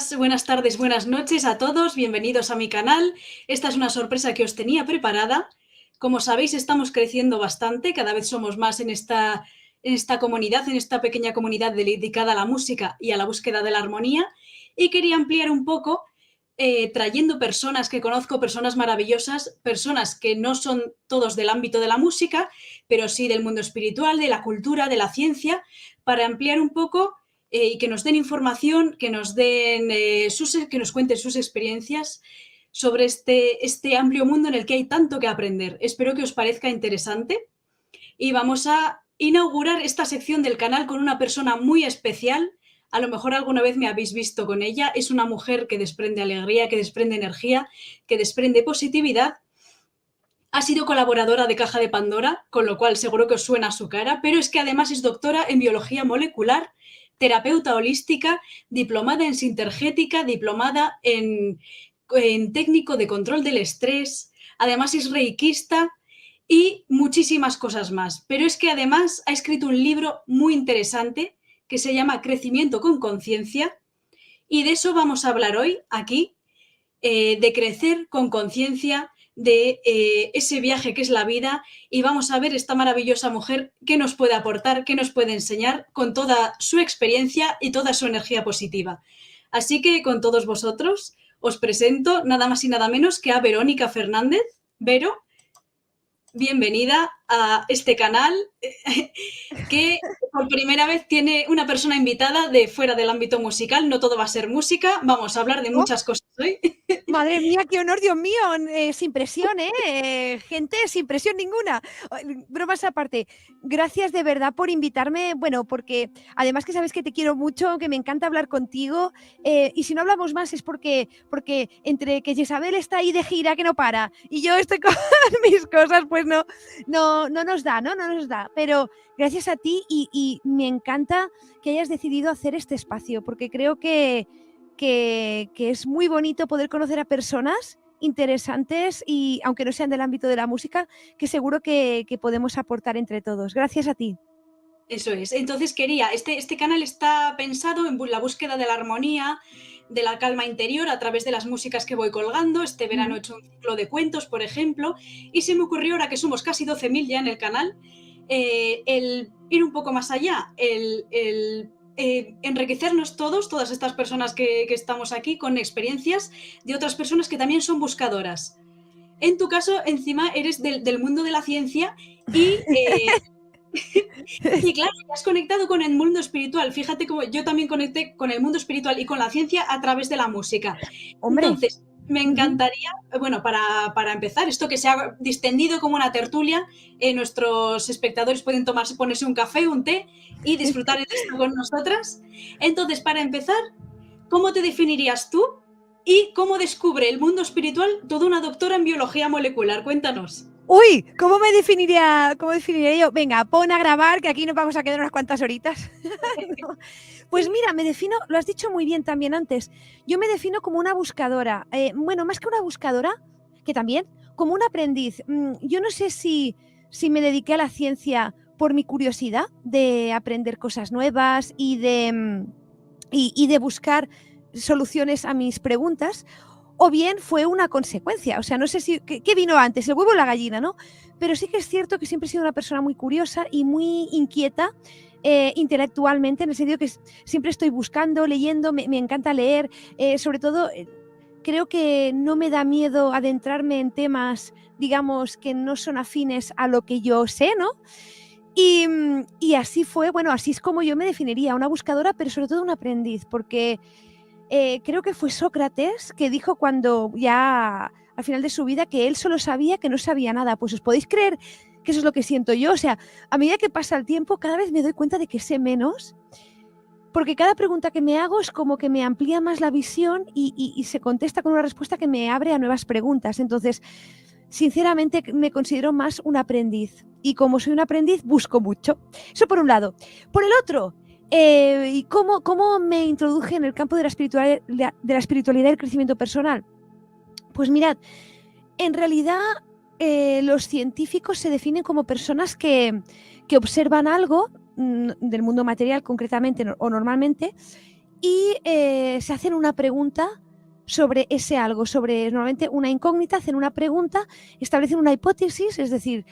días, buenas tardes, buenas noches a todos, bienvenidos a mi canal. Esta es una sorpresa que os tenía preparada. Como sabéis, estamos creciendo bastante, cada vez somos más en esta comunidad, en esta pequeña comunidad dedicada a la música y a la búsqueda de la armonía. Y quería ampliar un poco, trayendo personas que conozco, personas maravillosas, personas que no son todos del ámbito de la música, pero sí del mundo espiritual, de la cultura, de la ciencia, para ampliar un poco y que nos den información, que nos cuenten sus experiencias sobre este amplio mundo en el que hay tanto que aprender. Espero que os parezca interesante y vamos a inaugurar esta sección del canal con una persona muy especial. A lo mejor alguna vez me habéis visto con ella. Es una mujer que desprende alegría, que desprende energía, que desprende positividad. Ha sido colaboradora de Caja de Pandora, con lo cual seguro que os suena su cara, pero es que además es doctora en biología molecular, terapeuta holística, diplomada en sintergética, diplomada en técnico de control del estrés, además es reikista y muchísimas cosas más. Pero es que además ha escrito un libro muy interesante que se llama Crecimiento con Conciencia y de eso vamos a hablar hoy aquí, de crecer con conciencia, de ese viaje que es la vida, y vamos a ver esta maravillosa mujer qué nos puede aportar, qué nos puede enseñar con toda su experiencia y toda su energía positiva. Así que con todos vosotros os presento nada más y nada menos que a Verónica Fernández. Vero, bienvenida a este canal que por primera vez tiene una persona invitada de fuera del ámbito musical. No todo va a ser música, vamos a hablar de Oh, muchas cosas hoy. madre mía, qué honor, Dios mío, sin presión, gente, sin presión ninguna. Bromas aparte, gracias de verdad por invitarme, bueno, porque además que sabes que te quiero mucho, que me encanta hablar contigo, y si no hablamos más es porque entre que Isabel está ahí de gira que no para y yo estoy con mis cosas, pues no nos da, ¿no? No nos da, pero gracias a ti y me encanta que hayas decidido hacer este espacio, porque creo que es muy bonito poder conocer a personas interesantes y aunque no sean del ámbito de la música, que seguro que podemos aportar entre todos. Gracias a ti. Eso es. Entonces quería, este canal está pensado en la búsqueda de la armonía, de la calma interior a través de las músicas que voy colgando. Este verano he hecho un ciclo de cuentos, por ejemplo, y se me ocurrió, ahora que somos casi 12.000 ya en el canal, el ir un poco más allá, enriquecernos todos, todas estas personas que estamos aquí, con experiencias de otras personas que también son buscadoras. En tu caso, encima, eres del mundo de la ciencia y... Y claro, te has conectado con el mundo espiritual. Fíjate cómo yo también conecté con el mundo espiritual y con la ciencia a través de la música. Hombre. Entonces, me encantaría, bueno, para empezar, esto que se ha distendido como una tertulia, nuestros espectadores pueden ponerse un café, un té y disfrutar de esto con nosotras. Entonces, para empezar, ¿cómo te definirías tú y cómo descubre el mundo espiritual toda una doctora en biología molecular? Cuéntanos. Uy, cómo definiría yo? Venga, pon a grabar, que aquí nos vamos a quedar unas cuantas horitas. No. Pues mira, me defino, lo has dicho muy bien también antes, yo me defino como una buscadora. Bueno, más que una buscadora, que también, como un aprendiz. Yo no sé si me dediqué a la ciencia por mi curiosidad de aprender cosas nuevas y de buscar soluciones a mis preguntas, o bien fue una consecuencia. O sea, no sé si qué vino antes, el huevo o la gallina, ¿no? Pero sí que es cierto que siempre he sido una persona muy curiosa y muy inquieta intelectualmente, en el sentido que siempre estoy buscando, leyendo, me encanta leer, sobre todo creo que no me da miedo adentrarme en temas, digamos, que no son afines a lo que yo sé, ¿no? Y así fue, bueno, así es como yo me definiría, una buscadora, pero sobre todo un aprendiz, porque creo que fue Sócrates que dijo cuando ya al final de su vida que él solo sabía que no sabía nada. Pues os podéis creer que eso es lo que siento yo. O sea, a medida que pasa el tiempo, cada vez me doy cuenta de que sé menos, porque cada pregunta que me hago es como que me amplía más la visión y se contesta con una respuesta que me abre a nuevas preguntas. Entonces, sinceramente, me considero más un aprendiz. Y como soy un aprendiz, busco mucho. Eso por un lado. Por el otro, ¿y cómo me introduje en el campo de la espiritualidad y el crecimiento personal? Pues mirad, en realidad los científicos se definen como personas que observan algo del mundo material concretamente o normalmente y se hacen una pregunta sobre ese algo, sobre normalmente una incógnita, hacen una pregunta, establecen una hipótesis, es decir,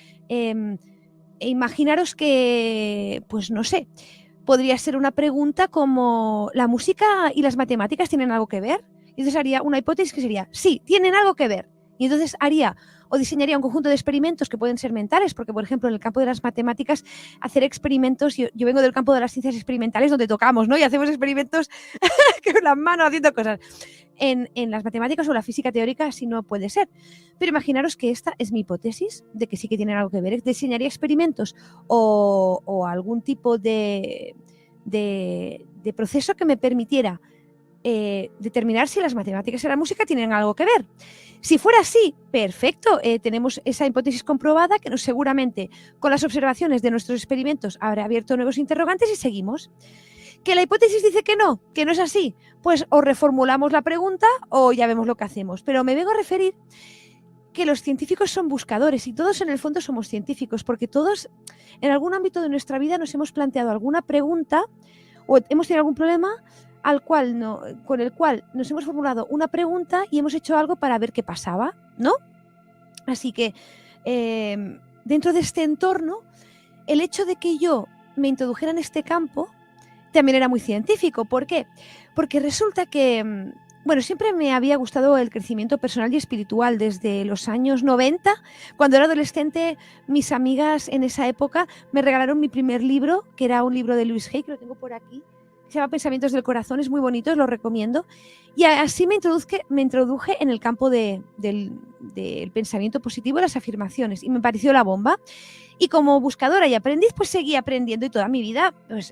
imaginaros que, pues no sé, podría ser una pregunta como ¿la música y las matemáticas tienen algo que ver? Y entonces haría una hipótesis que sería, sí, tienen algo que ver. Y entonces haría o diseñaría un conjunto de experimentos que pueden ser mentales, porque por ejemplo en el campo de las matemáticas hacer experimentos, yo vengo del campo de las ciencias experimentales donde tocamos, ¿no? Y hacemos experimentos con las manos haciendo cosas. En las matemáticas o la física teórica así no puede ser. Pero imaginaros que esta es mi hipótesis de que sí que tienen algo que ver. Diseñaría experimentos o algún tipo de proceso que me permitiera determinar si las matemáticas y la música tienen algo que ver. Si fuera así, perfecto, tenemos esa hipótesis comprobada que seguramente con las observaciones de nuestros experimentos habrá abierto nuevos interrogantes y seguimos. ¿Que la hipótesis dice que no es así? Pues o reformulamos la pregunta o ya vemos lo que hacemos. Pero me vengo a referir que los científicos son buscadores y todos en el fondo somos científicos porque todos en algún ámbito de nuestra vida nos hemos planteado alguna pregunta o hemos tenido algún problema con el cual nos hemos formulado una pregunta y hemos hecho algo para ver qué pasaba, ¿no? Así que dentro de este entorno, el hecho de que yo me introdujera en este campo también era muy científico. ¿Por qué? Porque resulta que, bueno, siempre me había gustado el crecimiento personal y espiritual desde los años 90. Cuando era adolescente, mis amigas en esa época me regalaron mi primer libro, que era un libro de Louise Hay, que lo tengo por aquí, se llama Pensamientos del Corazón, es muy bonito, os lo recomiendo. Y así me introduje en el campo del pensamiento positivo y las afirmaciones, y me pareció la bomba. Y como buscadora y aprendiz, pues seguí aprendiendo y toda mi vida pues,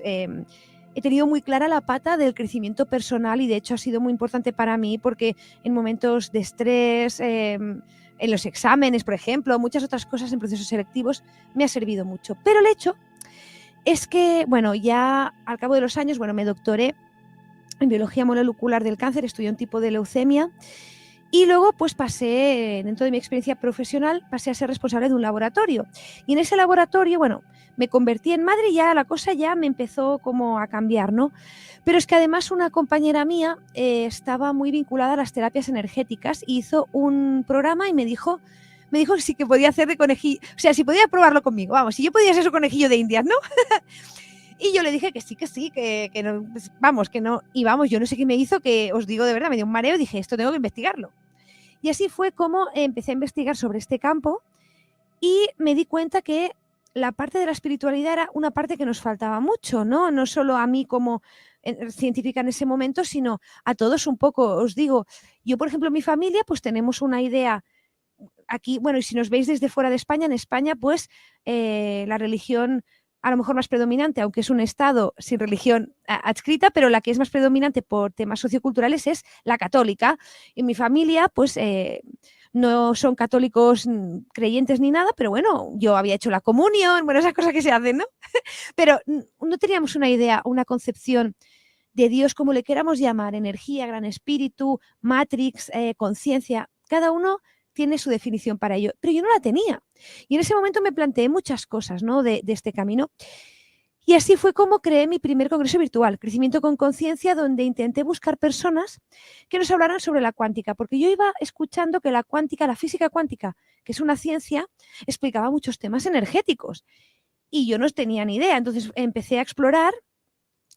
he tenido muy clara la pata del crecimiento personal y de hecho ha sido muy importante para mí porque en momentos de estrés, en los exámenes, por ejemplo, muchas otras cosas en procesos selectivos, me ha servido mucho. Pero el hecho es que, bueno, ya al cabo de los años, bueno, me doctoré en biología molecular del cáncer, estudié un tipo de leucemia y luego pues pasé, dentro de mi experiencia profesional, pasé a ser responsable de un laboratorio. Y en ese laboratorio, bueno, me convertí en madre y ya la cosa ya me empezó como a cambiar, ¿no? Pero es que además una compañera mía estaba muy vinculada a las terapias energéticas y hizo un programa y me dijo que sí que podía hacer de conejillo, o sea, si podía probarlo conmigo, vamos, si yo podía ser su conejillo de indias, ¿no? Y yo le dije que sí, que no, pues, vamos, que no, y vamos, yo no sé qué me hizo, que os digo de verdad, me dio un mareo, dije, esto tengo que investigarlo. Y así fue como empecé a investigar sobre este campo y me di cuenta que la parte de la espiritualidad era una parte que nos faltaba mucho, ¿no? No solo a mí como científica en ese momento, sino a todos un poco. Os digo, yo, por ejemplo, en mi familia, pues tenemos una idea aquí, bueno, y si nos veis desde fuera de España, en España, pues la religión a lo mejor más predominante, aunque es un estado sin religión adscrita, pero la que es más predominante por temas socioculturales es la católica. En mi familia, pues no son católicos creyentes ni nada, pero bueno, yo había hecho la comunión, bueno, esas cosas que se hacen, ¿no? Pero no teníamos una idea, una concepción de Dios, como le queramos llamar, energía, gran espíritu, matrix, conciencia, cada uno tiene su definición para ello, pero yo no la tenía. Y en ese momento me planteé muchas cosas, ¿no? de este camino. Y así fue como creé mi primer congreso virtual, Crecimiento con Conciencia, donde intenté buscar personas que nos hablaran sobre la cuántica, porque yo iba escuchando que la cuántica, la física cuántica, que es una ciencia, explicaba muchos temas energéticos y yo no tenía ni idea. Entonces empecé a explorar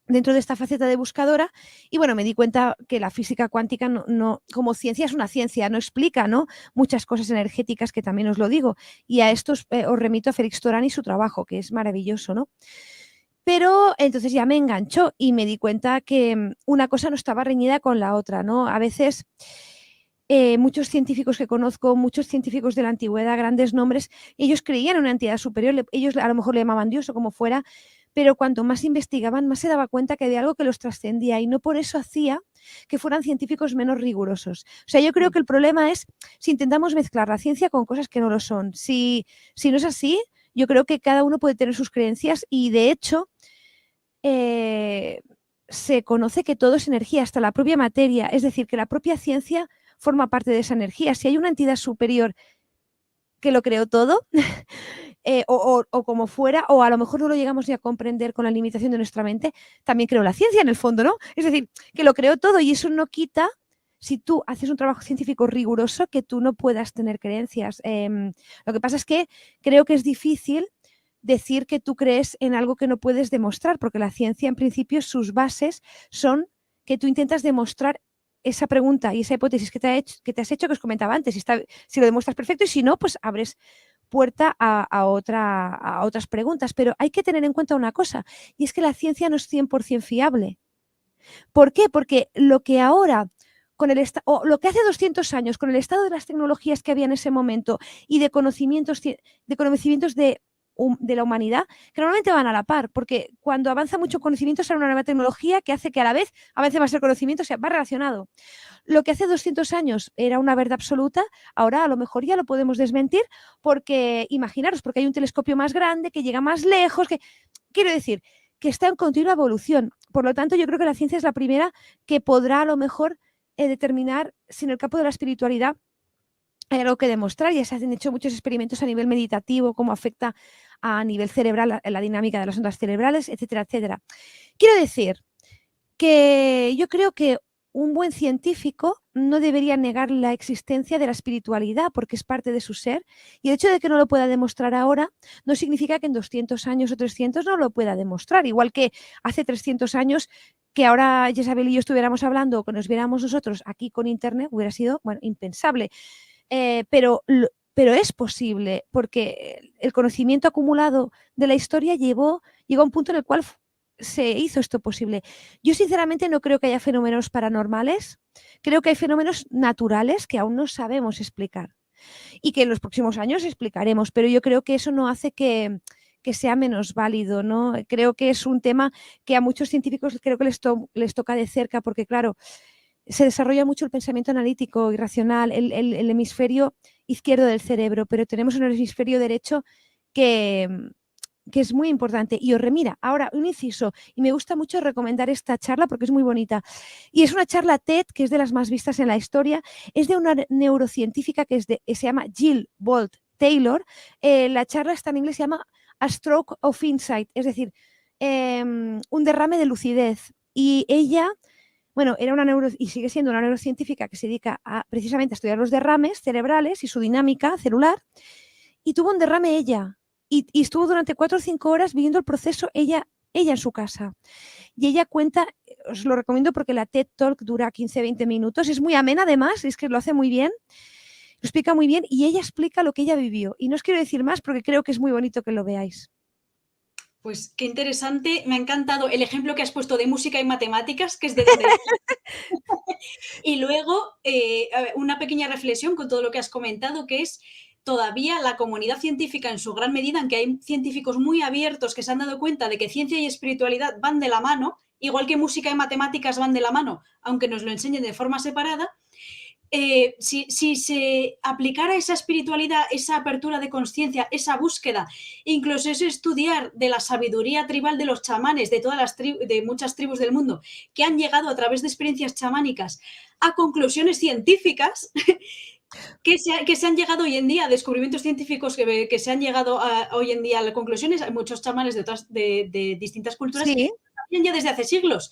dentro de esta faceta de buscadora y bueno, me di cuenta que la física cuántica no como ciencia es una ciencia, no explica, ¿no?, muchas cosas energéticas, que también os lo digo, y a esto os remito a Félix Torán y su trabajo, que es maravilloso, ¿no? Pero entonces ya me enganchó y me di cuenta que una cosa no estaba reñida con la otra, ¿no? A veces muchos científicos que conozco, muchos científicos de la antigüedad, grandes nombres, ellos creían en una entidad superior, ellos a lo mejor le llamaban Dios o como fuera, pero cuanto más investigaban, más se daba cuenta que había algo que los trascendía y no por eso hacía que fueran científicos menos rigurosos. O sea, yo creo que el problema es si intentamos mezclar la ciencia con cosas que no lo son. Si no es así, yo creo que cada uno puede tener sus creencias y de hecho se conoce que todo es energía, hasta la propia materia, es decir, que la propia ciencia forma parte de esa energía. Si hay una entidad superior que lo creó todo, o como fuera, o a lo mejor no lo llegamos ni a comprender con la limitación de nuestra mente, también creó la ciencia en el fondo, ¿no? Es decir, que lo creó todo y eso no quita, si tú haces un trabajo científico riguroso, que tú no puedas tener creencias. Lo que pasa es que creo que es difícil decir que tú crees en algo que no puedes demostrar, porque la ciencia, en principio, sus bases son que tú intentas demostrar esa pregunta y esa hipótesis que te has hecho, que os comentaba antes. Si lo demuestras perfecto y si no, pues abres puerta a otras preguntas. Pero hay que tener en cuenta una cosa, y es que la ciencia no es 100% fiable. ¿Por qué? Porque lo que ahora, o lo que hace 200 años, con el estado de las tecnologías que había en ese momento y de conocimientos de la humanidad, que normalmente van a la par, porque cuando avanza mucho conocimiento sale una nueva tecnología que hace que a la vez avance más el conocimiento, o sea, va relacionado. Lo que hace 200 años era una verdad absoluta, ahora a lo mejor ya lo podemos desmentir, porque imaginaros, porque hay un telescopio más grande, que llega más lejos, quiero decir, que está en continua evolución. Por lo tanto, yo creo que la ciencia es la primera que podrá a lo mejor determinar si en el campo de la espiritualidad hay algo que demostrar. Ya se han hecho muchos experimentos a nivel meditativo, cómo afecta a nivel cerebral la dinámica de las ondas cerebrales, etcétera, etcétera. Quiero decir que yo creo que un buen científico no debería negar la existencia de la espiritualidad porque es parte de su ser, y el hecho de que no lo pueda demostrar ahora no significa que en 200 años o 300 no lo pueda demostrar, igual que hace 300 años que ahora Jezabel y yo estuviéramos hablando o que nos viéramos nosotros aquí con internet hubiera sido, bueno, impensable. Pero es posible, porque el conocimiento acumulado de la historia llegó a un punto en el cual se hizo esto posible. Yo sinceramente no creo que haya fenómenos paranormales, creo que hay fenómenos naturales que aún no sabemos explicar y que en los próximos años explicaremos, pero yo creo que eso no hace que sea menos válido, ¿no? Creo que es un tema que a muchos científicos creo que les toca de cerca, porque claro, se desarrolla mucho el pensamiento analítico y racional, el hemisferio izquierdo del cerebro, pero tenemos un hemisferio derecho que es muy importante. Y mira, ahora un inciso, y me gusta mucho recomendar esta charla porque es muy bonita. Y es una charla TED que es de las más vistas en la historia, es de una neurocientífica que se llama Jill Bolte Taylor. La charla está en inglés, se llama A Stroke of Insight, es decir, un derrame de lucidez. Y ella, bueno, era y sigue siendo una neurocientífica que se dedica precisamente a estudiar los derrames cerebrales y su dinámica celular, y tuvo un derrame ella, y estuvo durante 4 o 5 horas viviendo el proceso ella en su casa. Y ella cuenta, os lo recomiendo porque la TED Talk dura 15-20 minutos, es muy amena además, es que lo hace muy bien, lo explica muy bien, y ella explica lo que ella vivió. Y no os quiero decir más porque creo que es muy bonito que lo veáis. Pues qué interesante, me ha encantado el ejemplo que has puesto de música y matemáticas, que es de donde... Y luego, una pequeña reflexión con todo lo que has comentado, que es todavía la comunidad científica en su gran medida, aunque hay científicos muy abiertos que se han dado cuenta de que ciencia y espiritualidad van de la mano, igual que música y matemáticas van de la mano, aunque nos lo enseñen de forma separada. Si se aplicara esa espiritualidad, esa apertura de conciencia, esa búsqueda, incluso ese estudiar de la sabiduría tribal de los chamanes de de muchas tribus del mundo que han llegado a través de experiencias chamánicas a conclusiones científicas que se han llegado hoy en día, a descubrimientos científicos que se han llegado hoy en día a conclusiones, hay muchos chamanes de distintas culturas Sí. ya desde hace siglos.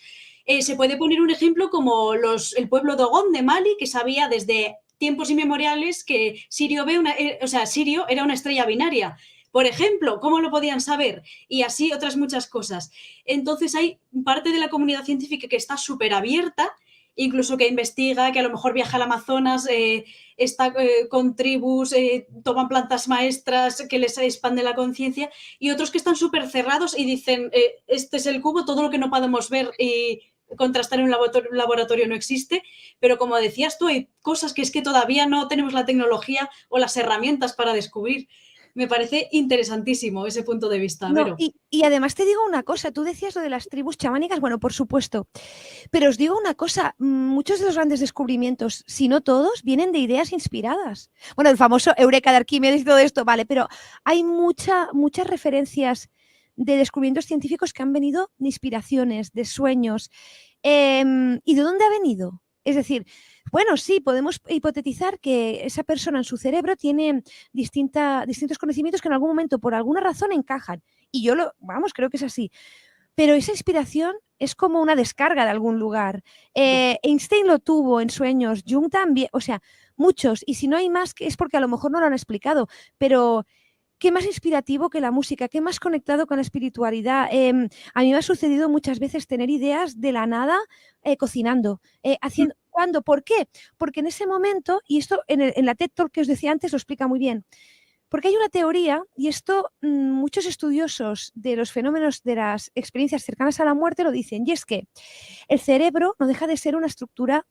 Se puede poner un ejemplo como el pueblo Dogon de Mali, que sabía desde tiempos inmemoriales que Sirio era una estrella binaria. Por ejemplo, ¿cómo lo podían saber? Y así otras muchas cosas. Entonces hay parte de la comunidad científica que está súper abierta, incluso que investiga, que a lo mejor viaja al Amazonas, está con tribus, toman plantas maestras que les expande la conciencia, y otros que están súper cerrados y dicen, este es el cubo, todo lo que no podemos ver y contrastar en un laboratorio no existe, pero como decías tú, hay cosas que es que todavía no tenemos la tecnología o las herramientas para descubrir. Me parece interesantísimo ese punto de vista, No, Vero. y además te digo una cosa, tú decías lo de las tribus chamánicas, bueno, por supuesto, pero os digo una cosa, muchos de los grandes descubrimientos, si no todos, vienen de ideas inspiradas. Bueno, el famoso Eureka de Arquímedes y todo esto, vale, pero hay muchas referencias de descubrimientos científicos que han venido de inspiraciones, de sueños. ¿Y de dónde ha venido? Es decir, bueno, sí, podemos hipotetizar que esa persona en su cerebro tiene distintos conocimientos que en algún momento, por alguna razón, encajan. Y yo creo que es así. Pero esa inspiración es como una descarga de algún lugar. Einstein lo tuvo en sueños, Jung también, o sea, muchos. Y si no hay más, es porque a lo mejor no lo han explicado. Pero qué más inspirativo que la música, qué más conectado con la espiritualidad. A mí me ha sucedido muchas veces tener ideas de la nada cocinando, haciendo. ¿Cuándo? ¿Por qué? Porque en ese momento, y esto en la TED Talk que os decía antes lo explica muy bien, porque hay una teoría, y esto muchos estudiosos de los fenómenos de las experiencias cercanas a la muerte lo dicen, y es que el cerebro no deja de ser una estructura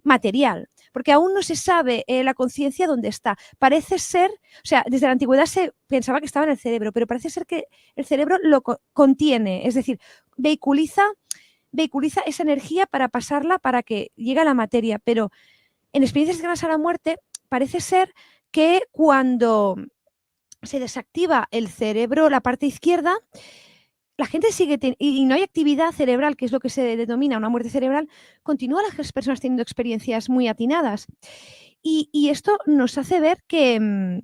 material, porque aún no se sabe la conciencia dónde está. Parece ser, o sea, desde la antigüedad se pensaba que estaba en el cerebro, pero parece ser que el cerebro lo contiene, es decir, vehiculiza esa energía para pasarla para que llegue a la materia, pero en experiencias cercanas a la muerte parece ser que cuando se desactiva el cerebro, la parte izquierda, la gente sigue y no hay actividad cerebral, que es lo que se denomina una muerte cerebral, continúan las personas teniendo experiencias muy atinadas. Y esto nos hace ver que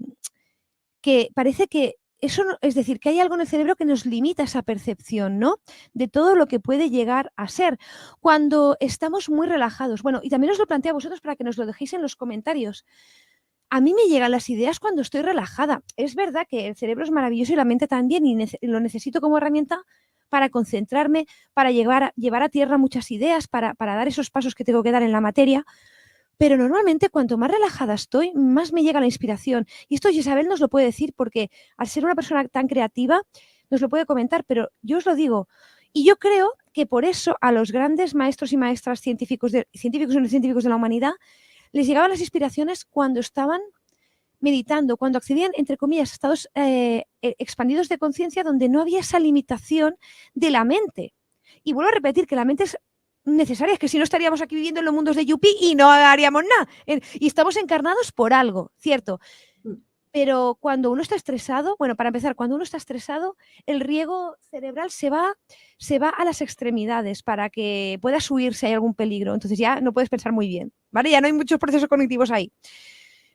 parece que eso, es decir, que hay algo en el cerebro que nos limita esa percepción, ¿no? De todo lo que puede llegar a ser cuando estamos muy relajados. Bueno, y también os lo planteo a vosotros para que nos lo dejéis en los comentarios. A mí me llegan las ideas cuando estoy relajada. Es verdad que el cerebro es maravilloso y la mente también, y lo necesito como herramienta para concentrarme, para llevar a tierra muchas ideas, para dar esos pasos que tengo que dar en la materia. Pero normalmente cuanto más relajada estoy, más me llega la inspiración. Y esto Isabel nos lo puede decir porque al ser una persona tan creativa, nos lo puede comentar, pero yo os lo digo. Y yo creo que por eso a los grandes maestros y maestras científicos y no científicos de la humanidad les llegaban las inspiraciones cuando estaban meditando, cuando accedían, entre comillas, a estados expandidos de conciencia donde no había esa limitación de la mente. Y vuelvo a repetir que la mente es necesaria, es que si no estaríamos aquí viviendo en los mundos de Yuppie y no haríamos nada. Y estamos encarnados por algo, ¿cierto? Pero cuando uno está estresado, bueno, para empezar, cuando uno está estresado, el riego cerebral se va a las extremidades para que puedas huir si hay algún peligro. Entonces ya no puedes pensar muy bien, ¿vale? Ya no hay muchos procesos cognitivos ahí.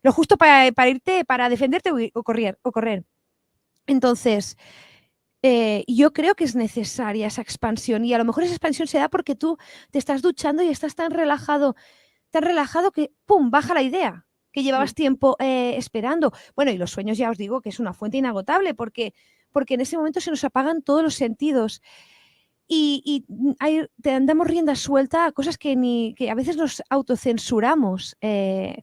Lo justo para irte, para defenderte o correr. Entonces, yo creo que es necesaria esa expansión, y a lo mejor esa expansión se da porque tú te estás duchando y estás tan relajado que, ¡pum!, baja la idea que llevabas tiempo esperando. Bueno, y los sueños ya os digo que es una fuente inagotable porque en ese momento se nos apagan todos los sentidos y te andamos rienda suelta a cosas que a veces nos autocensuramos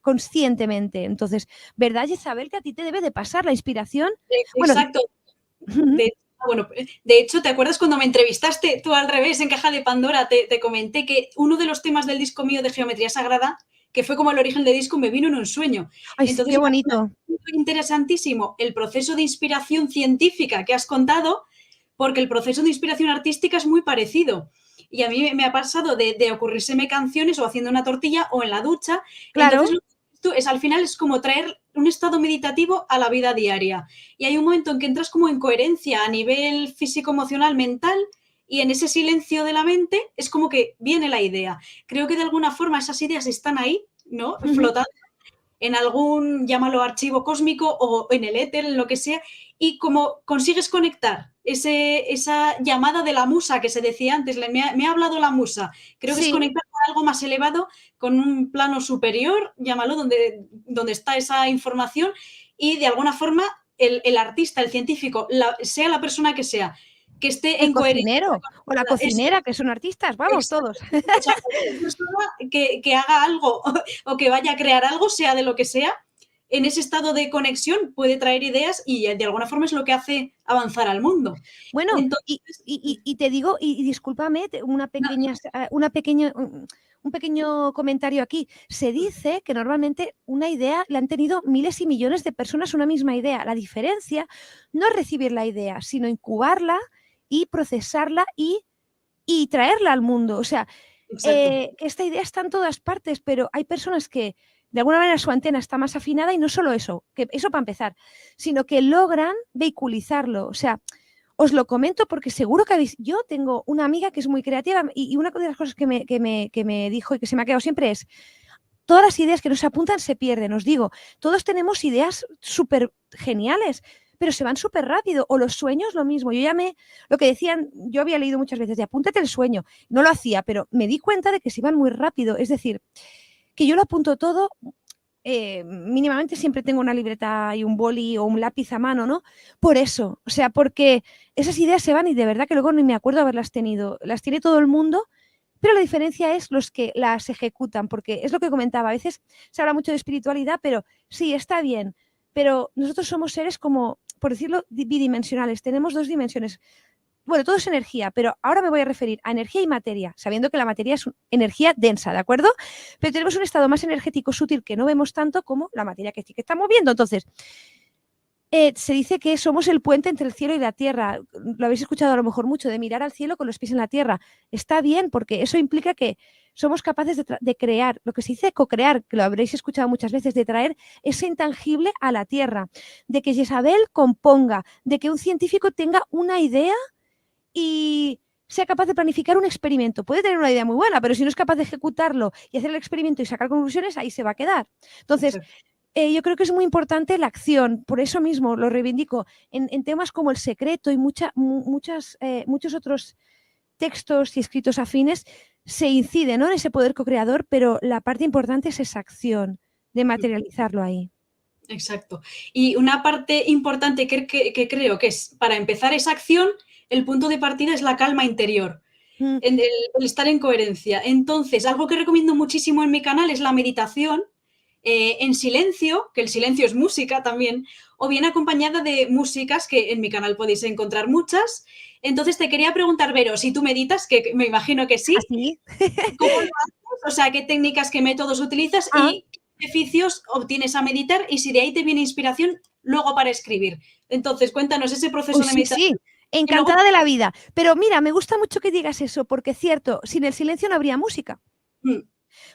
conscientemente. Entonces, ¿verdad, Isabel, que a ti te debe de pasar la inspiración? Exacto. Bueno, de hecho, ¿te acuerdas cuando me entrevistaste tú al revés en Caja de Pandora? Te comenté que uno de los temas del disco mío de Geometría Sagrada, que fue como el origen del disco, me vino en un sueño. Ay, entonces, qué bonito. Interesantísimo el proceso de inspiración científica que has contado, porque el proceso de inspiración artística es muy parecido. Y a mí me ha pasado de ocurrírseme canciones o haciendo una tortilla o en la ducha. Claro. Entonces, al final es como traer un estado meditativo a la vida diaria. Y hay un momento en que entras como en coherencia a nivel físico, emocional, mental, y en ese silencio de la mente es como que viene la idea. Creo que de alguna forma esas ideas están ahí, ¿no? Flotando en algún, llámalo archivo cósmico o en el éter, en lo que sea, y como consigues conectar esa llamada de la musa que se decía antes, me ha hablado la musa, creo que es conectar con algo más elevado, con un plano superior, llámalo, donde está esa información, y de alguna forma el artista, el científico, sea la persona que sea, que esté en coherencia. El cocinero o la cocinera, que son artistas, vamos, todos. O sea, cualquier persona que haga algo o que vaya a crear algo, sea de lo que sea, en ese estado de conexión puede traer ideas y de alguna forma es lo que hace avanzar al mundo. Bueno, entonces, y te digo, y discúlpame, un pequeño comentario aquí. Se dice que normalmente una idea la han tenido miles y millones de personas, una misma idea. La diferencia no es recibir la idea, sino incubarla y procesarla y traerla al mundo. O sea, que esta idea está en todas partes, pero hay personas que de alguna manera su antena está más afinada, y no solo eso, que eso para empezar, sino que logran vehiculizarlo. O sea, os lo comento porque seguro que yo tengo una amiga que es muy creativa y una de las cosas que me dijo y que se me ha quedado siempre es, todas las ideas que no se apuntan se pierden, os digo, todos tenemos ideas súper geniales, pero se van súper rápido, o los sueños lo mismo. Lo que decían, yo había leído muchas veces de apúntate el sueño, no lo hacía, pero me di cuenta de que se iban muy rápido, es decir, que yo lo apunto todo, mínimamente siempre tengo una libreta y un boli o un lápiz a mano, ¿no? Por eso, o sea, porque esas ideas se van y de verdad que luego ni me acuerdo haberlas tenido, las tiene todo el mundo, pero la diferencia es los que las ejecutan, porque es lo que comentaba, a veces se habla mucho de espiritualidad, pero sí, está bien, pero nosotros somos seres como, por decirlo, bidimensionales, tenemos dos dimensiones. Bueno, todo es energía, pero ahora me voy a referir a energía y materia, sabiendo que la materia es energía densa, ¿de acuerdo? Pero tenemos un estado más energético sutil que no vemos tanto como la materia que sí que estamos viendo. Entonces, se dice que somos el puente entre el cielo y la tierra. Lo habéis escuchado a lo mejor mucho, de mirar al cielo con los pies en la tierra. Está bien, porque eso implica que somos capaces de crear, lo que se dice co-crear, que lo habréis escuchado muchas veces, de traer ese intangible a la tierra, de que Isabel componga, de que un científico tenga una idea y sea capaz de planificar un experimento. Puede tener una idea muy buena, pero si no es capaz de ejecutarlo y hacer el experimento y sacar conclusiones, ahí se va a quedar. Entonces, yo creo que es muy importante la acción, por eso mismo lo reivindico, en temas como El Secreto y muchos otros textos y escritos afines, se incide, ¿no?, en ese poder co-creador, pero la parte importante es esa acción de materializarlo ahí. Exacto. Y una parte importante que creo que es, para empezar esa acción, el punto de partida es la calma interior, el estar en coherencia. Entonces, algo que recomiendo muchísimo en mi canal es la meditación, en silencio, que el silencio es música también, o bien acompañada de músicas, que en mi canal podéis encontrar muchas. Entonces, te quería preguntar, Vero, si tú meditas, que me imagino que sí. ¿Así? ¿Cómo lo haces? O sea, ¿qué técnicas, qué métodos utilizas y qué beneficios obtienes a meditar? Y si de ahí te viene inspiración luego para escribir. Entonces, cuéntanos ese proceso de Sí, meditación. sí, encantada de la vida. Pero mira, me gusta mucho que digas eso, porque es cierto, sin el silencio no habría música.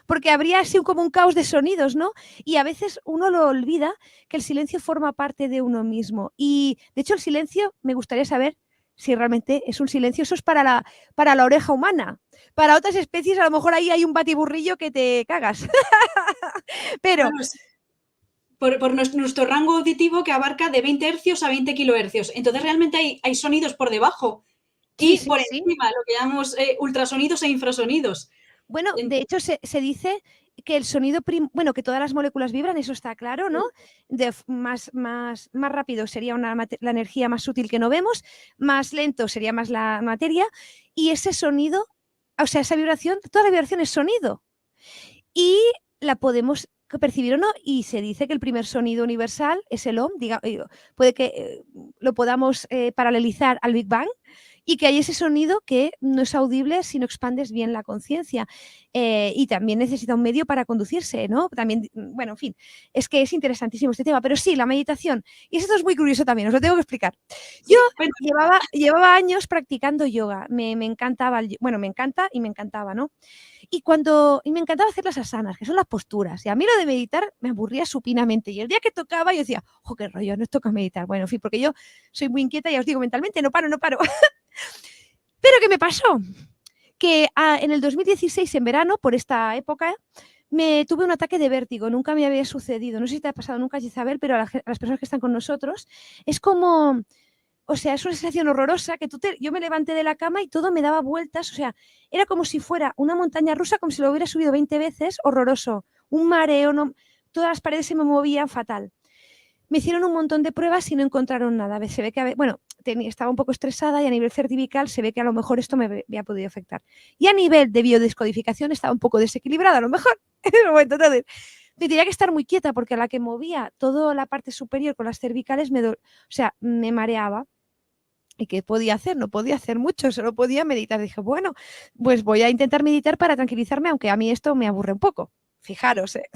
Porque habría así como un caos de sonidos, ¿no? Y a veces uno lo olvida, que el silencio forma parte de uno mismo. Y de hecho el silencio, me gustaría saber si realmente es un silencio, eso es para la oreja humana. Para otras especies a lo mejor ahí hay un batiburrillo que te cagas. Pero... Bueno, sí. Por nuestro rango auditivo, que abarca de 20 hercios a 20 kilohercios. Entonces, realmente hay sonidos por debajo y Sí, por sí. encima, lo que llamamos ultrasonidos e infrasonidos. Bueno, de hecho se dice que el sonido, bueno, que todas las moléculas vibran, eso está claro, ¿no? Más rápido sería la energía más sutil que no vemos, más lento sería más la materia, y ese sonido, o sea, esa vibración, toda la vibración es sonido. Y la podemos percibir o no, y se dice que el primer sonido universal es el OM, puede que lo podamos paralelizar al Big Bang, y que hay ese sonido que no es audible si no expandes bien la conciencia. Y también necesita un medio para conducirse, ¿no? También, bueno, en fin, es que es interesantísimo este tema, pero sí, la meditación. Y esto es muy curioso también, os lo tengo que explicar. Sí, Yo bueno. llevaba años practicando yoga, me encantaba, bueno, me encanta y me encantaba, ¿no? Y me encantaba hacer las asanas, que son las posturas. Y a mí lo de meditar me aburría supinamente. Y el día que tocaba yo decía, ¡oh, qué rollo! No toca meditar. Bueno, en fin, porque yo soy muy inquieta, ya os digo, mentalmente no paro. Pero ¿qué me pasó? Que en el 2016, en verano, por esta época, me tuve un ataque de vértigo. Nunca me había sucedido. No sé si te ha pasado nunca, Isabel, pero a las personas que están con nosotros es como... O sea, es una sensación horrorosa que yo me levanté de la cama y todo me daba vueltas. O sea, era como si fuera una montaña rusa, como si lo hubiera subido 20 veces, horroroso. Un mareo, todas las paredes se me movían fatal. Me hicieron un montón de pruebas y no encontraron nada. Se ve que, bueno, estaba un poco estresada y a nivel cervical se ve que a lo mejor esto me había podido afectar. Y a nivel de biodescodificación estaba un poco desequilibrada, a lo mejor. Entonces, me tenía que estar muy quieta porque a la que movía toda la parte superior con las cervicales, me mareaba. ¿Y qué podía hacer? No podía hacer mucho, solo podía meditar. Dije, bueno, pues voy a intentar meditar para tranquilizarme, aunque a mí esto me aburre un poco. Fijaros, ¿eh?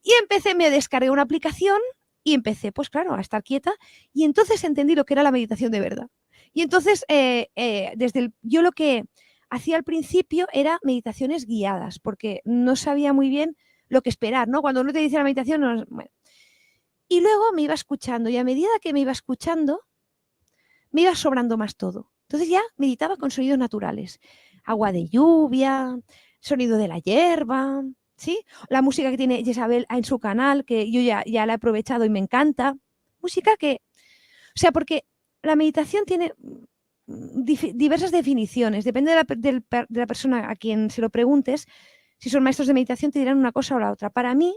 Y me descargué una aplicación y empecé, pues claro, a estar quieta. Y entonces entendí lo que era la meditación de verdad. Y entonces, yo lo que hacía al principio era meditaciones guiadas, porque no sabía muy bien lo que esperar, ¿no? Cuando uno te dice la meditación, bueno. Y luego me iba escuchando, y a medida que me iba escuchando, me iba sobrando más todo. Entonces ya meditaba con sonidos naturales, agua de lluvia, sonido de la hierba, ¿sí? La música que tiene Jezabel en su canal, que yo ya la he aprovechado y me encanta. Música que, o sea, porque la meditación tiene diversas definiciones, depende de la persona a quien se lo preguntes. Si son maestros de meditación te dirán una cosa o la otra. Para mí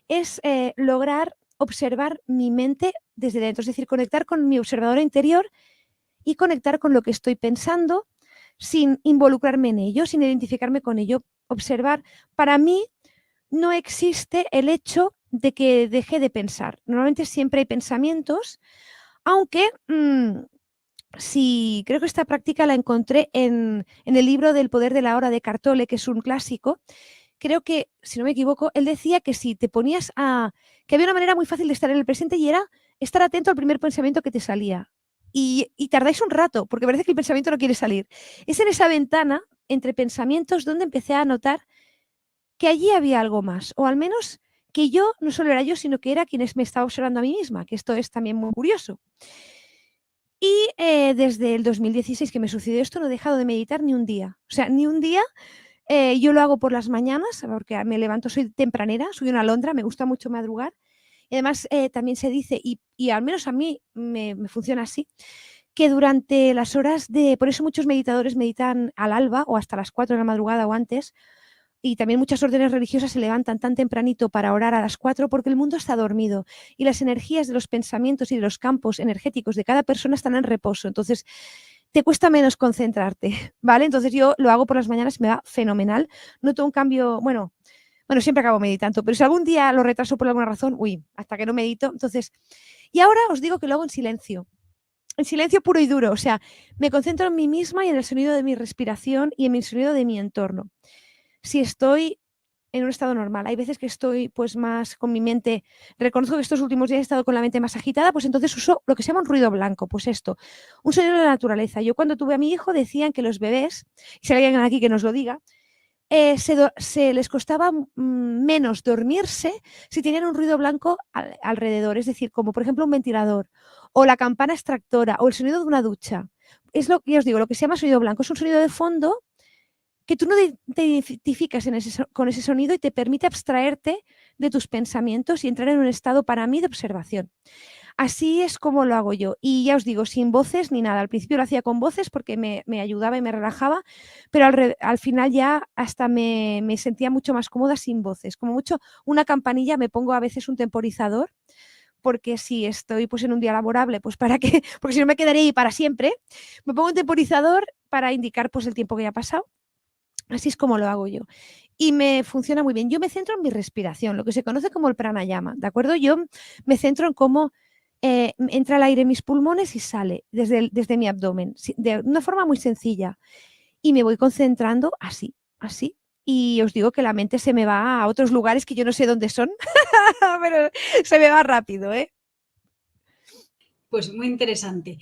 es lograr observar mi mente desde dentro, es decir, conectar con mi observador interior y conectar con lo que estoy pensando sin involucrarme en ello, sin identificarme con ello. Observar, para mí no existe el hecho de que deje de pensar. Normalmente siempre hay pensamientos, aunque sí, creo que esta práctica la encontré en el libro del poder de la hora de Cartole, que es un clásico. Creo que, si no me equivoco, él decía que si te ponías que había una manera muy fácil de estar en el presente y era estar atento al primer pensamiento que te salía. Y tardáis un rato, porque parece que el pensamiento no quiere salir. Es en esa ventana entre pensamientos donde empecé a notar que allí había algo más, o al menos que yo no solo era yo, sino que era quien me estaba observando a mí misma, que esto es también muy curioso. Y desde el 2016 que me sucedió esto, no he dejado de meditar ni un día. O sea, ni un día. Yo lo hago por las mañanas, porque me levanto, soy tempranera, soy una alondra, me gusta mucho madrugar. Y además, también se dice, y al menos a mí me funciona así, que durante las horas por eso muchos meditadores meditan al alba o hasta las 4 de la madrugada o antes, y también muchas órdenes religiosas se levantan tan tempranito para orar a las 4 porque el mundo está dormido y las energías de los pensamientos y de los campos energéticos de cada persona están en reposo. Entonces, te cuesta menos concentrarte, ¿vale? Entonces yo lo hago por las mañanas, me va fenomenal. Noto un cambio, bueno, siempre acabo meditando, pero si algún día lo retraso por alguna razón, hasta que no medito. Entonces, y ahora os digo que lo hago en silencio puro y duro. O sea, me concentro en mí misma y en el sonido de mi respiración y en el sonido de mi entorno. Si estoy en un estado normal. Hay veces que estoy pues más con mi mente, reconozco que estos últimos días he estado con la mente más agitada, pues entonces uso lo que se llama un ruido blanco, pues esto, un sonido de la naturaleza. Yo cuando tuve a mi hijo decían que los bebés, y si hay alguien aquí que nos lo diga, se les costaba menos dormirse si tenían un ruido blanco alrededor, es decir, como por ejemplo un ventilador o la campana extractora o el sonido de una ducha. Es lo que os digo, lo que se llama sonido blanco, es un sonido de fondo que tú no te identificas con ese sonido y te permite abstraerte de tus pensamientos y entrar en un estado para mí de observación. Así es como lo hago yo. Y ya os digo, sin voces ni nada. Al principio lo hacía con voces porque me ayudaba y me relajaba, pero al final ya hasta me sentía mucho más cómoda sin voces. Como mucho una campanilla, me pongo a veces un temporizador, porque si estoy pues en un día laborable, pues para qué, porque si no me quedaría ahí para siempre, me pongo un temporizador para indicar pues el tiempo que ya ha pasado. Así es como lo hago yo. Y me funciona muy bien. Yo me centro en mi respiración, lo que se conoce como el pranayama, ¿de acuerdo? Yo me centro en cómo entra el aire en mis pulmones y sale desde mi abdomen, de una forma muy sencilla. Y me voy concentrando así, así. Y os digo que la mente se me va a otros lugares que yo no sé dónde son, pero se me va rápido, ¿eh? Pues muy interesante.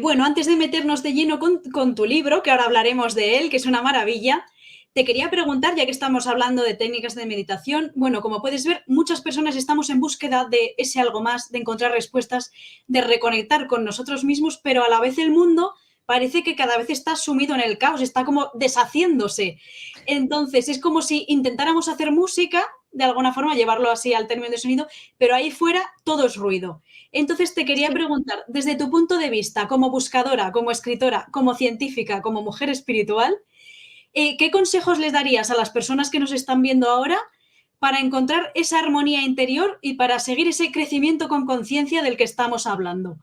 Bueno, antes de meternos de lleno con tu libro, que ahora hablaremos de él, que es una maravilla, te quería preguntar, ya que estamos hablando de técnicas de meditación, bueno, como puedes ver, muchas personas estamos en búsqueda de ese algo más, de encontrar respuestas, de reconectar con nosotros mismos, pero a la vez el mundo parece que cada vez está sumido en el caos, está como deshaciéndose. Entonces, es como si intentáramos hacer música, de alguna forma, llevarlo así al término de sonido, pero ahí fuera todo es ruido. Entonces te quería Sí. preguntar, desde tu punto de vista, como buscadora, como escritora, como científica, como mujer espiritual, ¿qué consejos les darías a las personas que nos están viendo ahora para encontrar esa armonía interior y para seguir ese crecimiento con conciencia del que estamos hablando?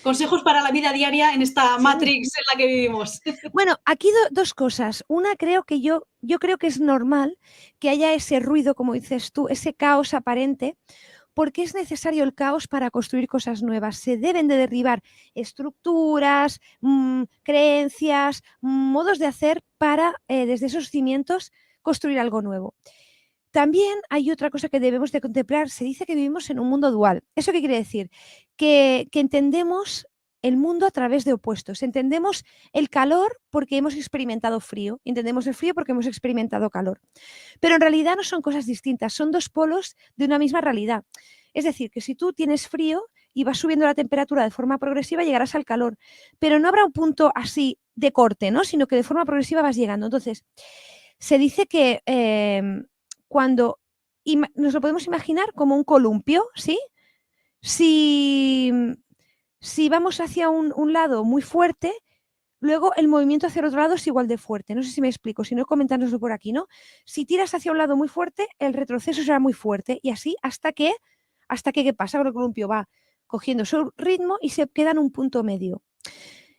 Consejos para la vida diaria en esta Sí. Matrix en la que vivimos. Bueno, aquí dos cosas. Una, creo que yo creo que es normal que haya ese ruido, como dices tú, ese caos aparente, porque es necesario el caos para construir cosas nuevas. Se deben de derribar estructuras, creencias, modos de hacer para, desde esos cimientos, construir algo nuevo. También hay otra cosa que debemos de contemplar. Se dice que vivimos en un mundo dual. ¿Eso qué quiere decir? Que entendemos el mundo a través de opuestos. Entendemos el calor porque hemos experimentado frío. Entendemos el frío porque hemos experimentado calor. Pero en realidad no son cosas distintas, son dos polos de una misma realidad. Es decir, que si tú tienes frío, y vas subiendo la temperatura de forma progresiva, llegarás al calor. Pero no habrá un punto así de corte, ¿no? Sino que de forma progresiva vas llegando. Entonces, se dice que cuando nos lo podemos imaginar como un columpio, ¿sí? Si, si vamos hacia un lado muy fuerte, luego el movimiento hacia el otro lado es igual de fuerte. No sé si me explico, si no, comentárnoslo por aquí, ¿no? Si tiras hacia un lado muy fuerte, el retroceso será muy fuerte y así hasta que ¿qué pasa? El columpio va cogiendo su ritmo y se queda en un punto medio.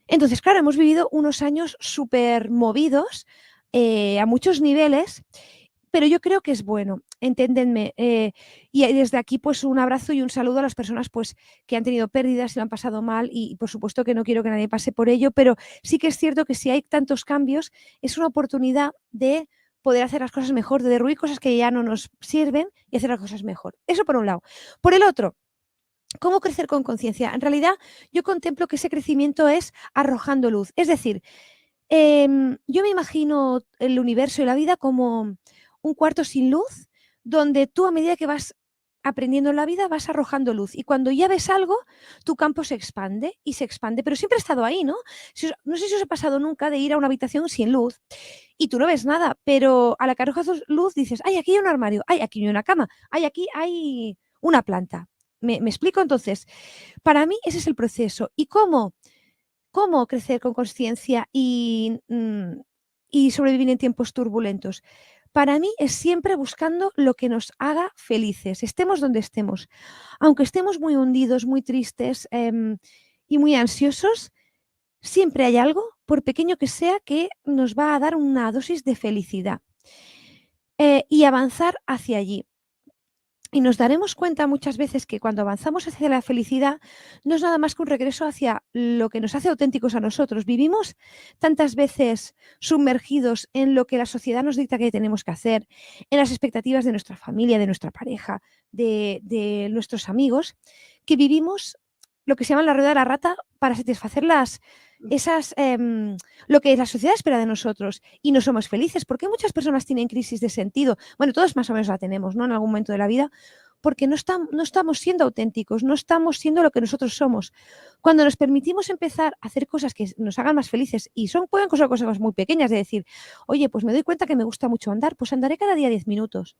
Entonces, claro, hemos vivido unos años súper movidos a muchos niveles, pero yo creo que es bueno, enténdenme. Y desde aquí, pues un abrazo y un saludo a las personas pues, que han tenido pérdidas y lo han pasado mal y, por supuesto, que no quiero que nadie pase por ello, pero sí que es cierto que si hay tantos cambios, es una oportunidad de poder hacer las cosas mejor, de derruir cosas que ya no nos sirven y hacer las cosas mejor. Eso por un lado. Por el otro, ¿cómo crecer con conciencia? En realidad, yo contemplo que ese crecimiento es arrojando luz. Es decir, yo me imagino el universo y la vida como un cuarto sin luz, donde tú a medida que vas aprendiendo en la vida vas arrojando luz y cuando ya ves algo, tu campo se expande y se expande, pero siempre ha estado ahí, ¿no? No sé si os ha pasado nunca de ir a una habitación sin luz y tú no ves nada, pero a la que arrojas luz dices, ay, aquí hay un armario, ay, aquí hay una cama, ay, aquí hay una planta. ¿Me explico? Entonces, para mí ese es el proceso. ¿Y cómo crecer con conciencia y sobrevivir en tiempos turbulentos? Para mí es siempre buscando lo que nos haga felices, estemos donde estemos. Aunque estemos muy hundidos, muy tristes y muy ansiosos, siempre hay algo, por pequeño que sea, que nos va a dar una dosis de felicidad y avanzar hacia allí. Y nos daremos cuenta muchas veces que cuando avanzamos hacia la felicidad no es nada más que un regreso hacia lo que nos hace auténticos a nosotros. Vivimos tantas veces sumergidos en lo que la sociedad nos dicta que tenemos que hacer, en las expectativas de nuestra familia, de nuestra pareja, de nuestros amigos, que vivimos lo que se llama la rueda de la rata para satisfacer lo que la sociedad espera de nosotros y no somos felices. ¿Por qué muchas personas tienen crisis de sentido? Bueno, todos más o menos la tenemos, ¿no? En algún momento de la vida, porque no estamos siendo auténticos, no estamos siendo lo que nosotros somos. Cuando nos permitimos empezar a hacer cosas que nos hagan más felices y pueden ser cosas muy pequeñas, de decir, oye, pues me doy cuenta que me gusta mucho andar, pues andaré cada día 10 minutos.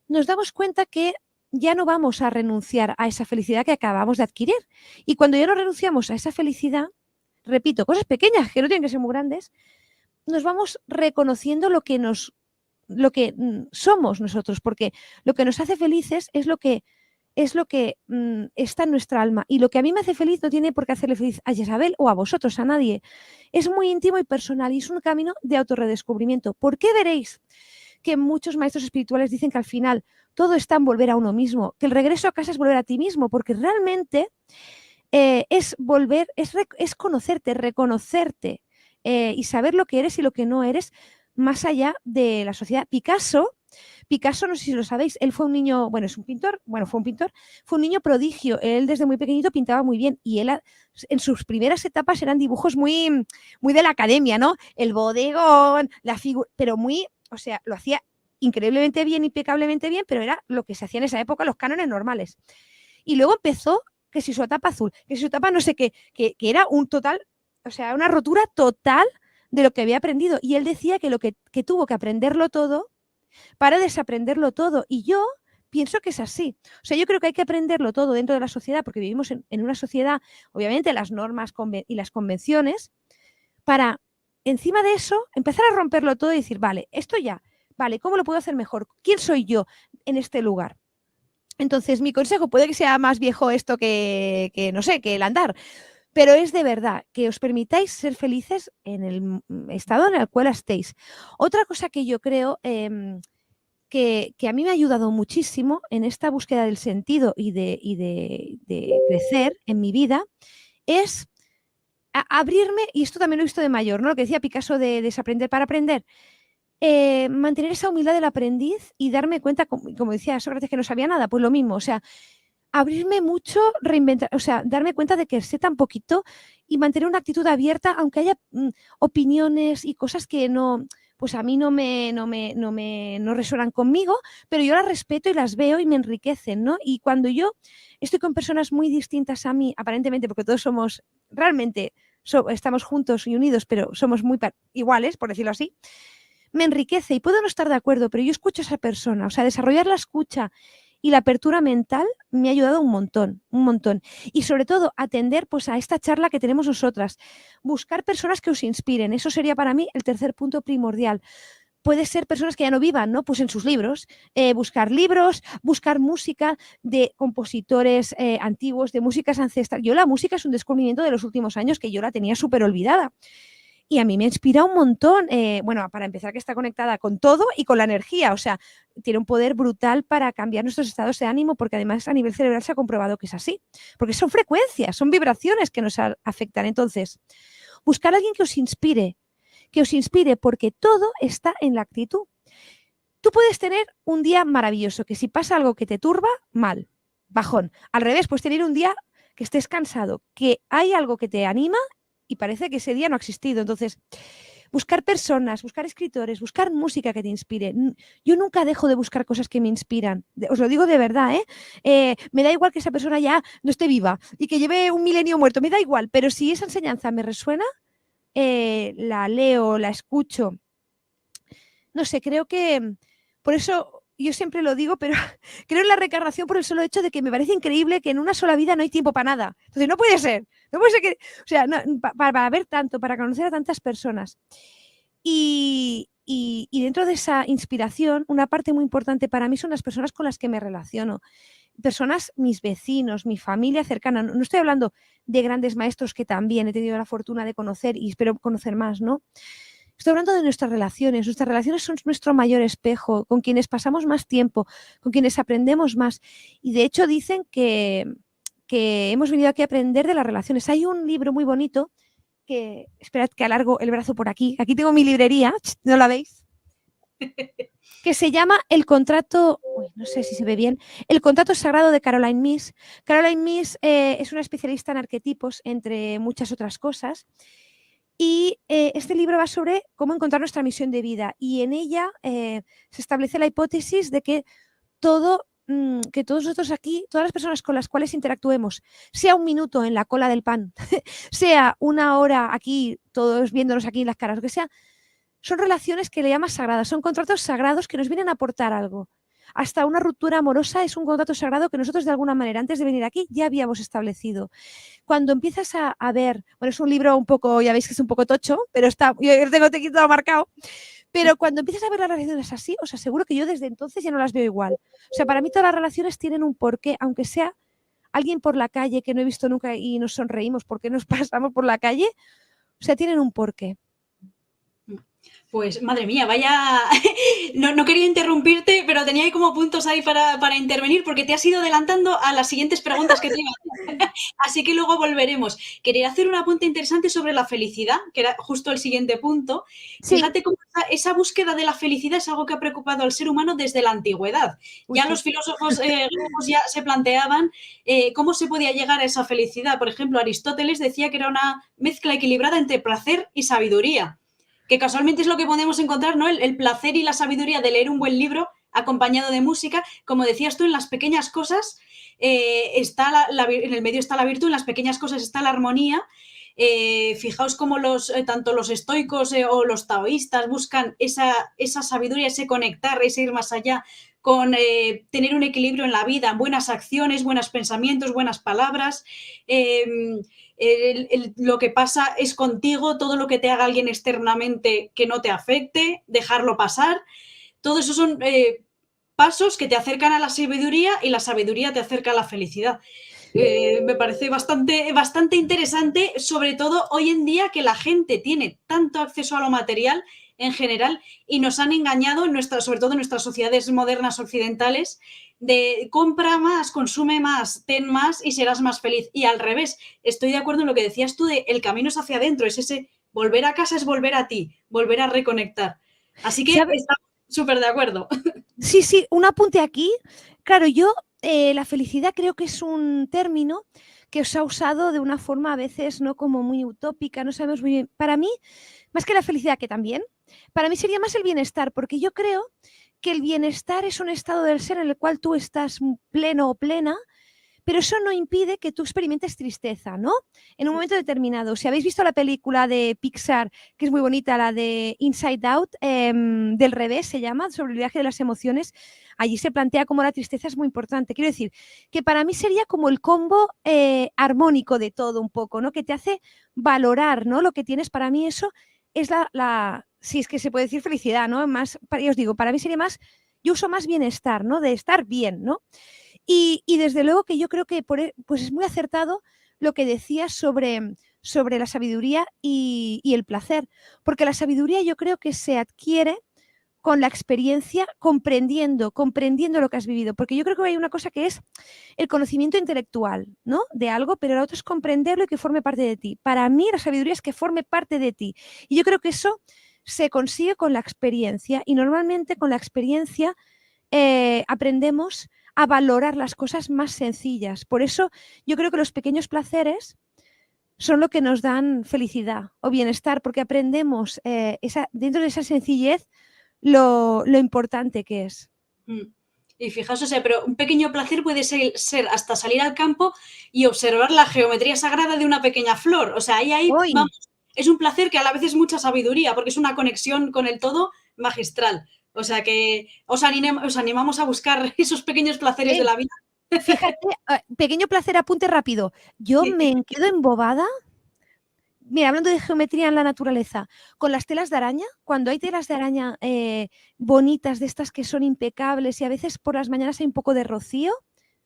Nos damos cuenta que ya no vamos a renunciar a esa felicidad que acabamos de adquirir. Y cuando ya no renunciamos a esa felicidad, repito, cosas pequeñas que no tienen que ser muy grandes, nos vamos reconociendo lo que somos nosotros, porque lo que nos hace felices es lo que está en nuestra alma. Y lo que a mí me hace feliz no tiene por qué hacerle feliz a Isabel o a vosotros, a nadie. Es muy íntimo y personal y es un camino de autorredescubrimiento. ¿Por qué veréis que muchos maestros espirituales dicen que al final todo está en volver a uno mismo, que el regreso a casa es volver a ti mismo? Porque realmente es volver, es conocerte, reconocerte y saber lo que eres y lo que no eres más allá de la sociedad. Picasso, no sé si lo sabéis, él fue un niño, fue un niño prodigio. Él desde muy pequeñito pintaba muy bien y él en sus primeras etapas eran dibujos muy, muy de la academia, ¿no? El bodegón, la figura, pero muy, o sea, lo hacía increíblemente bien, impecablemente bien, pero era lo que se hacía en esa época, los cánones normales. Y luego empezó que si su tapa azul, que si su tapa no sé qué, que era un total, o sea, una rotura total de lo que había aprendido. Y él decía que que tuvo que aprenderlo todo para desaprenderlo todo. Y yo pienso que es así. O sea, yo creo que hay que aprenderlo todo dentro de la sociedad, porque vivimos en una sociedad, obviamente, las normas y las convenciones, para, encima de eso, empezar a romperlo todo y decir, vale, esto ya, vale, ¿cómo lo puedo hacer mejor? ¿Quién soy yo en este lugar? Entonces, mi consejo, puede que sea más viejo esto que no sé, que el andar, pero es de verdad que os permitáis ser felices en el estado en el cual estéis. Otra cosa que yo creo que a mí me ha ayudado muchísimo en esta búsqueda del sentido y de crecer en mi vida es abrirme, y esto también lo he visto de mayor, ¿no? Lo que decía Picasso de desaprender para aprender. Mantener esa humildad del aprendiz y darme cuenta, como decía Sócrates, que no sabía nada, pues lo mismo, o sea, abrirme mucho, reinventar, o sea, darme cuenta de que sé tan poquito y mantener una actitud abierta, aunque haya opiniones y cosas que no, pues a mí no resuenan conmigo, pero yo las respeto y las veo y me enriquecen, ¿no? Y cuando yo estoy con personas muy distintas a mí, aparentemente, porque todos somos realmente estamos juntos y unidos, pero somos muy iguales, por decirlo así, me enriquece y puedo no estar de acuerdo, pero yo escucho a esa persona, o sea, desarrollar la escucha y la apertura mental me ha ayudado un montón, un montón. Y sobre todo, atender pues a esta charla que tenemos nosotras, buscar personas que os inspiren, eso sería para mí el tercer punto primordial. Puede ser personas que ya no vivan, ¿no? Pues en sus libros, buscar libros, buscar música de compositores antiguos, de músicas ancestrales. Yo la música es un descubrimiento de los últimos años que yo la tenía súper olvidada. Y a mí me inspira un montón, bueno, para empezar que está conectada con todo y con la energía, o sea, tiene un poder brutal para cambiar nuestros estados de ánimo, porque además a nivel cerebral se ha comprobado que es así, porque son frecuencias, son vibraciones que nos afectan. Entonces, buscar a alguien que os inspire, porque todo está en la actitud. Tú puedes tener un día maravilloso, que si pasa algo que te turba, mal, bajón. Al revés, puedes tener un día que estés cansado, que hay algo que te anima y parece que ese día no ha existido. Entonces, buscar personas, buscar escritores, buscar música que te inspire. Yo nunca dejo de buscar cosas que me inspiran. Os lo digo de verdad, ¿eh? Me da igual que esa persona ya no esté viva y que lleve un milenio muerto, me da igual, pero si esa enseñanza me resuena, la leo, la escucho. No sé, creo que por eso yo siempre lo digo, pero creo en la reencarnación por el solo hecho de que me parece increíble que en una sola vida no hay tiempo para nada. Entonces, no puede ser que, o sea, no, para ver tanto, para conocer a tantas personas. Y dentro de esa inspiración, una parte muy importante para mí son las personas con las que me relaciono. Personas, mis vecinos, mi familia cercana. No estoy hablando de grandes maestros que también he tenido la fortuna de conocer y espero conocer más, ¿no? Estoy hablando de nuestras relaciones. Nuestras relaciones son nuestro mayor espejo, con quienes pasamos más tiempo, con quienes aprendemos más. Y de hecho dicen que hemos venido aquí a aprender de las relaciones. Hay un libro muy bonito que, esperad que alargo el brazo por aquí. Aquí tengo mi librería, ¿no la veis? Que se llama El contrato, no sé si se ve bien, El contrato sagrado de Caroline Myss. Caroline Myss es una especialista en arquetipos, entre muchas otras cosas. Y este libro va sobre cómo encontrar nuestra misión de vida y en ella se establece la hipótesis de que que todos nosotros aquí, todas las personas con las cuales interactuemos, sea un minuto en la cola del pan, sea una hora aquí, todos viéndonos aquí en las caras, lo que sea, son relaciones que le llamas sagradas, son contratos sagrados que nos vienen a aportar algo. Hasta una ruptura amorosa es un contrato sagrado que nosotros de alguna manera antes de venir aquí ya habíamos establecido. Cuando empiezas a ver, bueno, es un libro un poco, ya veis que es un poco tocho, pero yo tengo todo marcado, pero cuando empiezas a ver las relaciones así, os aseguro que yo desde entonces ya no las veo igual. O sea, para mí todas las relaciones tienen un porqué, aunque sea alguien por la calle que no he visto nunca y nos sonreímos porque nos pasamos por la calle, o sea, tienen un porqué. Pues madre mía, vaya, no quería interrumpirte, pero tenía ahí como puntos ahí para intervenir porque te has ido adelantando a las siguientes preguntas que te iba a hacer. Así que luego volveremos. Quería hacer un apunte interesante sobre la felicidad, que era justo el siguiente punto. Sí. Fíjate cómo esa búsqueda de la felicidad es algo que ha preocupado al ser humano desde la antigüedad. Uy, Ya sí. los filósofos griegos ya se planteaban cómo se podía llegar a esa felicidad. Por ejemplo, Aristóteles decía que era una mezcla equilibrada entre placer y sabiduría, que casualmente es lo que podemos encontrar, ¿no? El placer y la sabiduría de leer un buen libro acompañado de música. Como decías tú, en las pequeñas cosas está en el medio está la virtud, en las pequeñas cosas está la armonía. Fijaos cómo tanto los estoicos o los taoístas buscan esa sabiduría, ese conectar, ese ir más allá, con tener un equilibrio en la vida, buenas acciones, buenos pensamientos, buenas palabras. Lo que pasa es contigo, todo lo que te haga alguien externamente que no te afecte, dejarlo pasar. Todo eso son pasos que te acercan a la sabiduría y la sabiduría te acerca a la felicidad. Me parece bastante interesante, sobre todo hoy en día que la gente tiene tanto acceso a lo material en general y nos han engañado, sobre todo en nuestras sociedades modernas occidentales, de compra más, consume más, ten más y serás más feliz. Y al revés, estoy de acuerdo en lo que decías tú de el camino es hacia adentro, es ese volver a casa, es volver a ti, volver a reconectar. Así que estamos súper de acuerdo. Sí, un apunte aquí. Claro, yo la felicidad creo que es un término que os ha usado de una forma a veces no como muy utópica, no sabemos muy bien. Para mí, más que la felicidad, que también, para mí sería más el bienestar, porque yo creo que el bienestar es un estado del ser en el cual tú estás pleno o plena, pero eso no impide que tú experimentes tristeza, ¿no? En un momento determinado. Si habéis visto la película de Pixar, que es muy bonita, la de Inside Out, del revés se llama, sobre el viaje de las emociones, allí se plantea cómo la tristeza es muy importante. Quiero decir, que para mí sería como el combo armónico de todo un poco, ¿no? Que te hace valorar, ¿no? Lo que tienes. Para mí eso es si es que se puede decir felicidad, ¿no? Más, yo os digo, para mí sería más, yo uso más bienestar, ¿no? De estar bien, ¿no? Y desde luego que yo creo que pues es muy acertado lo que decías sobre la sabiduría y el placer, porque la sabiduría yo creo que se adquiere con la experiencia, comprendiendo lo que has vivido, porque yo creo que hay una cosa que es el conocimiento intelectual, ¿no? De algo, pero la otra es comprenderlo y que forme parte de ti. Para mí la sabiduría es que forme parte de ti. Y yo creo que eso se consigue con la experiencia y normalmente con la experiencia aprendemos a valorar las cosas más sencillas. Por eso yo creo que los pequeños placeres son lo que nos dan felicidad o bienestar, porque aprendemos dentro de esa sencillez lo importante que es. Y fijaos, o sea, pero un pequeño placer puede ser hasta salir al campo y observar la geometría sagrada de una pequeña flor. O sea, ahí vamos, es un placer que a la vez es mucha sabiduría, porque es una conexión con el todo magistral. O sea que os animamos a buscar esos pequeños placeres de la vida. Fíjate, pequeño placer, apunte rápido. Yo me quedo embobada. Mira, hablando de geometría en la naturaleza, con las telas de araña, cuando hay telas de araña bonitas, de estas que son impecables y a veces por las mañanas hay un poco de rocío,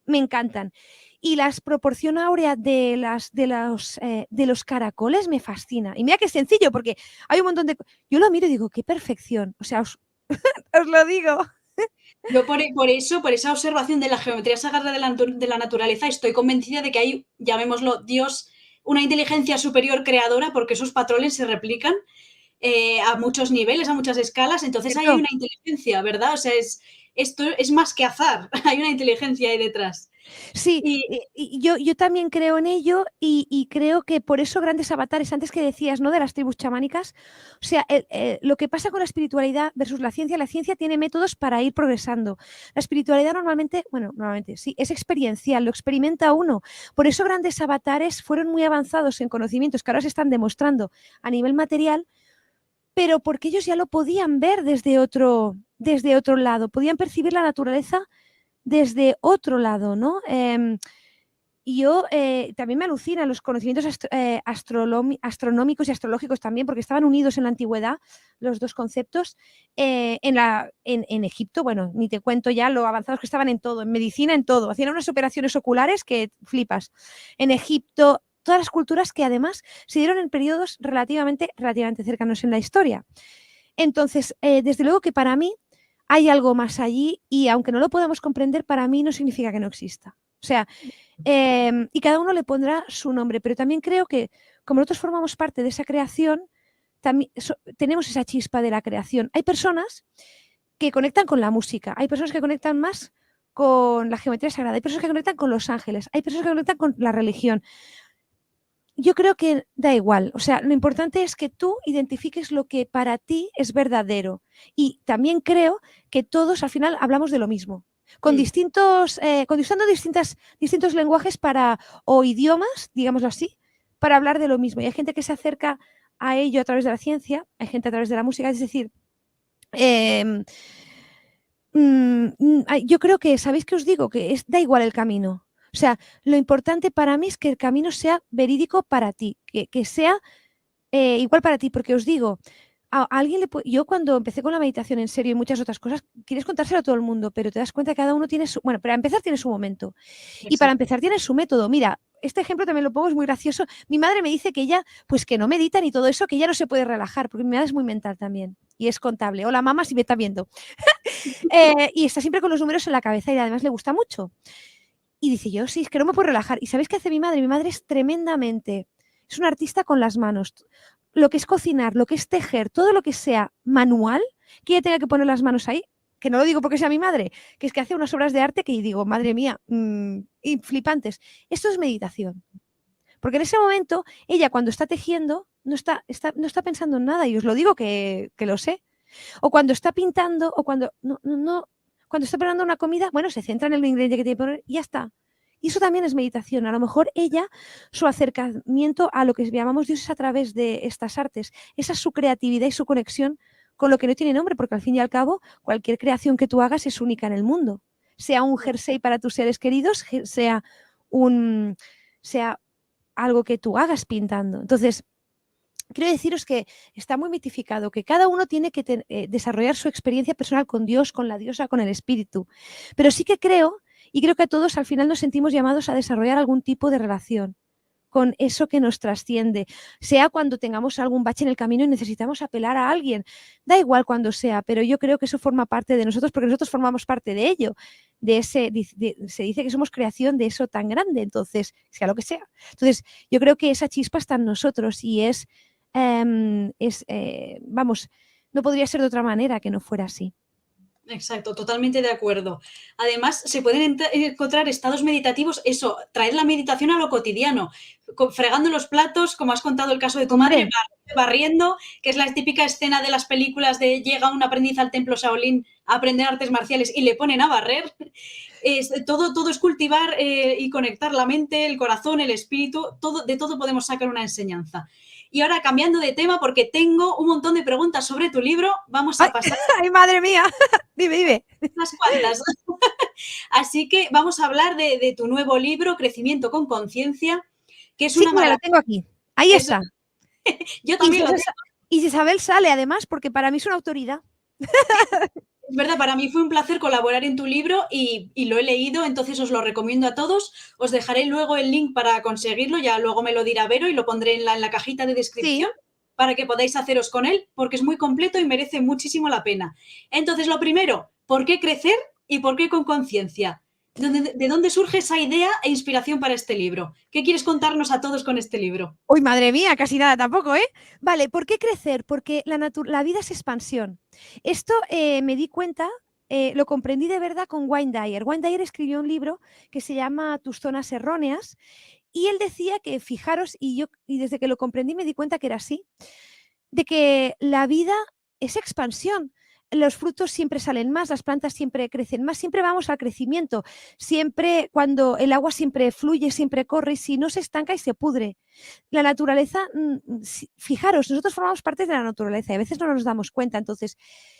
me encantan. Y la proporción áurea de los caracoles me fascina. Y mira que es sencillo, porque hay un montón de... Yo lo miro y digo, qué perfección. O sea, os lo digo. Yo por esa observación de la geometría sagrada de la naturaleza, estoy convencida de que hay, llamémoslo Dios, una inteligencia superior creadora, porque esos patrones se replican a muchos niveles, a muchas escalas, entonces ahí hay una inteligencia, ¿verdad? O sea, esto es más que azar, hay una inteligencia ahí detrás. Sí, y yo también creo en ello y creo que por eso grandes avatares, antes que decías, ¿no? De las tribus chamánicas, o sea, lo que pasa con la espiritualidad versus la ciencia tiene métodos para ir progresando. La espiritualidad normalmente sí, es experiencial, lo experimenta uno. Por eso grandes avatares fueron muy avanzados en conocimientos que ahora se están demostrando a nivel material, pero porque ellos ya lo podían ver desde otro lado, podían percibir la naturaleza desde otro lado, ¿no? Y yo también me alucinan los conocimientos astronómicos y astrológicos también, porque estaban unidos en la antigüedad los dos conceptos. En Egipto, bueno, ni te cuento ya lo avanzados que estaban en todo, en medicina, en todo. Hacían unas operaciones oculares que flipas. En Egipto, todas las culturas que además se dieron en periodos relativamente cercanos en la historia. Entonces, desde luego que para mí hay algo más allí y aunque no lo podamos comprender, para mí no significa que no exista. O sea, y cada uno le pondrá su nombre, pero también creo que como nosotros formamos parte de esa creación, también tenemos esa chispa de la creación. Hay personas que conectan con la música, hay personas que conectan más con la geometría sagrada, hay personas que conectan con los ángeles, hay personas que conectan con la religión. Yo creo que da igual, o sea, lo importante es que tú identifiques lo que para ti es verdadero y también creo que todos al final hablamos de lo mismo, con usando distintos lenguajes o idiomas, digámoslo así, para hablar de lo mismo. Y hay gente que se acerca a ello a través de la ciencia, hay gente a través de la música, es decir, yo creo que, ¿sabéis qué os digo? Que da igual el camino. O sea, lo importante para mí es que el camino sea verídico para ti, que sea igual para ti, porque os digo, a alguien yo cuando empecé con la meditación en serio y muchas otras cosas, quieres contárselo a todo el mundo, pero te das cuenta que cada uno tiene bueno, para empezar tiene su momento. Exacto. Y para empezar tiene su método. Mira, este ejemplo también lo pongo, es muy gracioso. Mi madre me dice que ella, pues que no medita ni todo eso, que ella no se puede relajar, porque mi madre es muy mental también y es contable. Hola mamá, si me está viendo. Y está siempre con los números en la cabeza y además le gusta mucho. Y dice, yo sí, es que no me puedo relajar. ¿Y sabéis qué hace mi madre? Mi madre es es una artista con las manos. Lo que es cocinar, lo que es tejer, todo lo que sea manual, que ella tenga que poner las manos ahí, que no lo digo porque sea mi madre, que es que hace unas obras de arte que digo, madre mía, y flipantes. Esto es meditación. Porque en ese momento, ella cuando está tejiendo, no está pensando en nada, y os lo digo que lo sé. O cuando está pintando, o cuando cuando está preparando una comida, bueno, se centra en el ingrediente que tiene que poner y ya está. Y eso también es meditación. A lo mejor ella, su acercamiento a lo que llamamos Dios es a través de estas artes. Esa es su creatividad y su conexión con lo que no tiene nombre, porque al fin y al cabo, cualquier creación que tú hagas es única en el mundo. Sea un jersey para tus seres queridos, sea un sea algo que tú hagas pintando. Entonces, quiero deciros que está muy mitificado, que cada uno tiene que desarrollar su experiencia personal con Dios, con la diosa, con el espíritu. Pero sí que creo, y creo que todos al final nos sentimos llamados a desarrollar algún tipo de relación con eso que nos trasciende, sea cuando tengamos algún bache en el camino y necesitamos apelar a alguien, da igual cuando sea, pero yo creo que eso forma parte de nosotros porque nosotros formamos parte de ello, se dice que somos creación de eso tan grande, entonces, sea lo que sea. Entonces, yo creo que esa chispa está en nosotros y vamos, no podría ser de otra manera que no fuera así. Exacto, totalmente de acuerdo. Además, se pueden encontrar estados meditativos, eso, traer la meditación a lo cotidiano, fregando los platos, como has contado el caso de tu madre, Hombre, barriendo, que es la típica escena de las películas de llega un aprendiz al templo Shaolin a aprender artes marciales y le ponen a barrer. Todo es cultivar y conectar la mente, el corazón, el espíritu, de todo podemos sacar una enseñanza. Y ahora, cambiando de tema, porque tengo un montón de preguntas sobre tu libro, vamos ay, a pasar ay madre mía, dime. unas cuantas. Así que vamos a hablar de tu nuevo libro, Crecimiento con Conciencia, que es Sí, una mira, lo maravilla. tengo aquí. Ahí Eso, está. yo Y también lo tengo. Isabel sale, además, porque para mí es una autoridad. Es verdad, para mí fue un placer colaborar en tu libro y lo he leído, entonces os lo recomiendo a todos. Os dejaré luego el link para conseguirlo, ya luego me lo dirá Vero y lo pondré en la cajita de Sí. descripción para que podáis haceros con él, porque es muy completo y merece muchísimo la pena. Entonces, lo primero, ¿por qué crecer y por qué con conciencia? ¿De dónde surge esa idea e inspiración para este libro? ¿Qué quieres contarnos a todos con este libro? Uy, madre mía, casi nada tampoco, ¿eh? Vale, ¿por qué crecer? Porque la vida es expansión. Esto me di cuenta, lo comprendí de verdad con Wayne Dyer. Wayne Dyer escribió un libro que se llama Tus zonas erróneas y él decía que, fijaros, y desde que lo comprendí me di cuenta que era así, de que la vida es expansión. Los frutos siempre salen más, las plantas siempre crecen más, siempre vamos al crecimiento, siempre cuando el agua siempre fluye, siempre corre, y si no se estanca y se pudre. La naturaleza, fijaros, nosotros formamos parte de la naturaleza y a veces no nos damos cuenta, entonces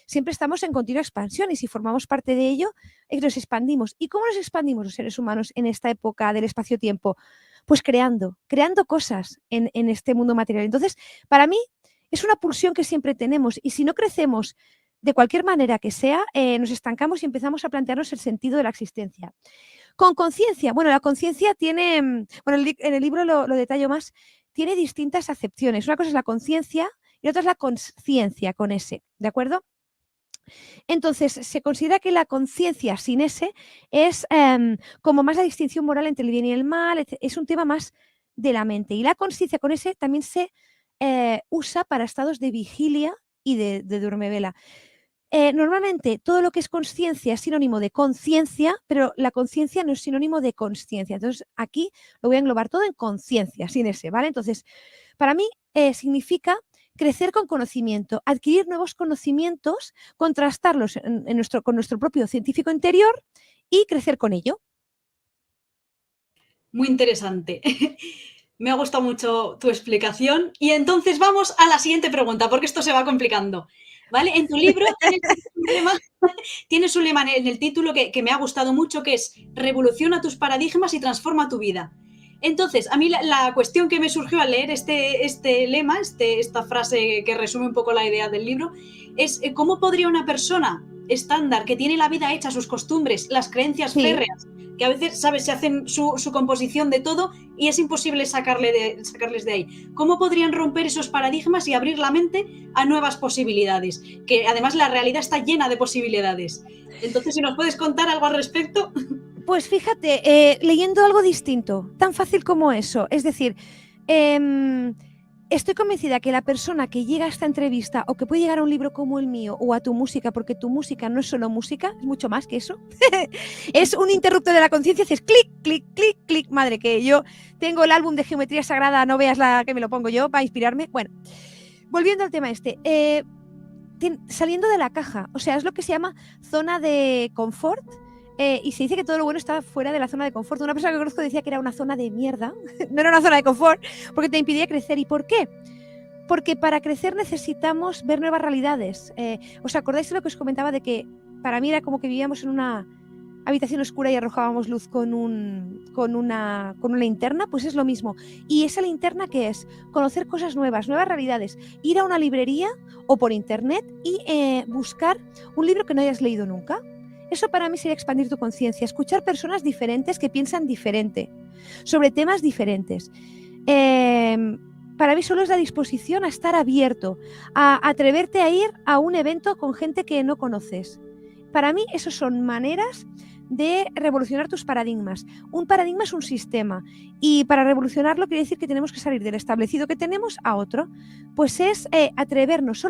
siempre estamos en continua expansión y si formamos parte de ello, nos expandimos. ¿Y cómo nos expandimos los seres humanos en esta época del espacio-tiempo? Pues creando cosas en este mundo material. Entonces, para mí, es una pulsión que siempre tenemos y si no crecemos de cualquier manera que sea, nos estancamos y empezamos a plantearnos el sentido de la existencia. Con conciencia, bueno, la conciencia tiene, bueno, en el libro lo detallo más, tiene distintas acepciones. Una cosa es la conciencia y otra es la consciencia con S, ¿de acuerdo? Entonces, se considera que la conciencia sin S es como más la distinción moral entre el bien y el mal, es un tema más de la mente. Y la conciencia con S también se usa para estados de vigilia y de duermevela. Normalmente todo lo que es conciencia es sinónimo de conciencia, pero la conciencia no es sinónimo de consciencia. Entonces, aquí lo voy a englobar todo en conciencia, sin ese, ¿vale? Entonces, para mí significa crecer con conocimiento, adquirir nuevos conocimientos, contrastarlos con nuestro propio científico interior y crecer con ello. Muy interesante. Me ha gustado mucho tu explicación. Y entonces vamos a la siguiente pregunta, porque esto se va complicando. ¿Vale? En tu libro tienes un lema en el título que me ha gustado mucho, que es revoluciona tus paradigmas y transforma tu vida. Entonces, a mí la cuestión que me surgió al leer este lema, esta frase que resume un poco la idea del libro, es cómo podría una persona estándar que tiene la vida hecha, sus costumbres, las creencias Sí. férreas, que a veces, ¿sabes?, se hacen su composición de todo y es imposible sacarles de ahí. ¿Cómo podrían romper esos paradigmas y abrir la mente a nuevas posibilidades? Que además la realidad está llena de posibilidades. Entonces, si nos puedes contar algo al respecto. Pues fíjate, leyendo algo distinto, tan fácil como eso. Es decir, estoy convencida que la persona que llega a esta entrevista o que puede llegar a un libro como el mío o a tu música, porque tu música no es solo música, es mucho más que eso, es un interruptor de la conciencia, haces clic, clic, clic, clic, madre, que yo tengo el álbum de Geometría Sagrada, no veas la que me lo pongo yo para inspirarme. Bueno, volviendo al tema saliendo de la caja, o sea, es lo que se llama zona de confort. Y se dice que todo lo bueno está fuera de la zona de confort. Una persona que conozco decía que era una zona de mierda, no era una zona de confort, porque te impedía crecer. ¿Y por qué? Porque para crecer necesitamos ver nuevas realidades. ¿Os acordáis de lo que os comentaba de que para mí era como que vivíamos en una habitación oscura y arrojábamos luz con una linterna? Pues es lo mismo. ¿Y esa linterna qué es? Conocer cosas nuevas, nuevas realidades. Ir a una librería o por internet y buscar un libro que no hayas leído nunca. Eso para mí sería expandir tu conciencia, escuchar personas diferentes que piensan diferente, sobre temas diferentes. Para mí solo es la disposición a estar abierto, a atreverte a ir a un evento con gente que no conoces. Para mí eso son maneras de revolucionar tus paradigmas. Un paradigma es un sistema y para revolucionarlo quiere decir que tenemos que salir del establecido que tenemos a otro. Pues es atrevernos.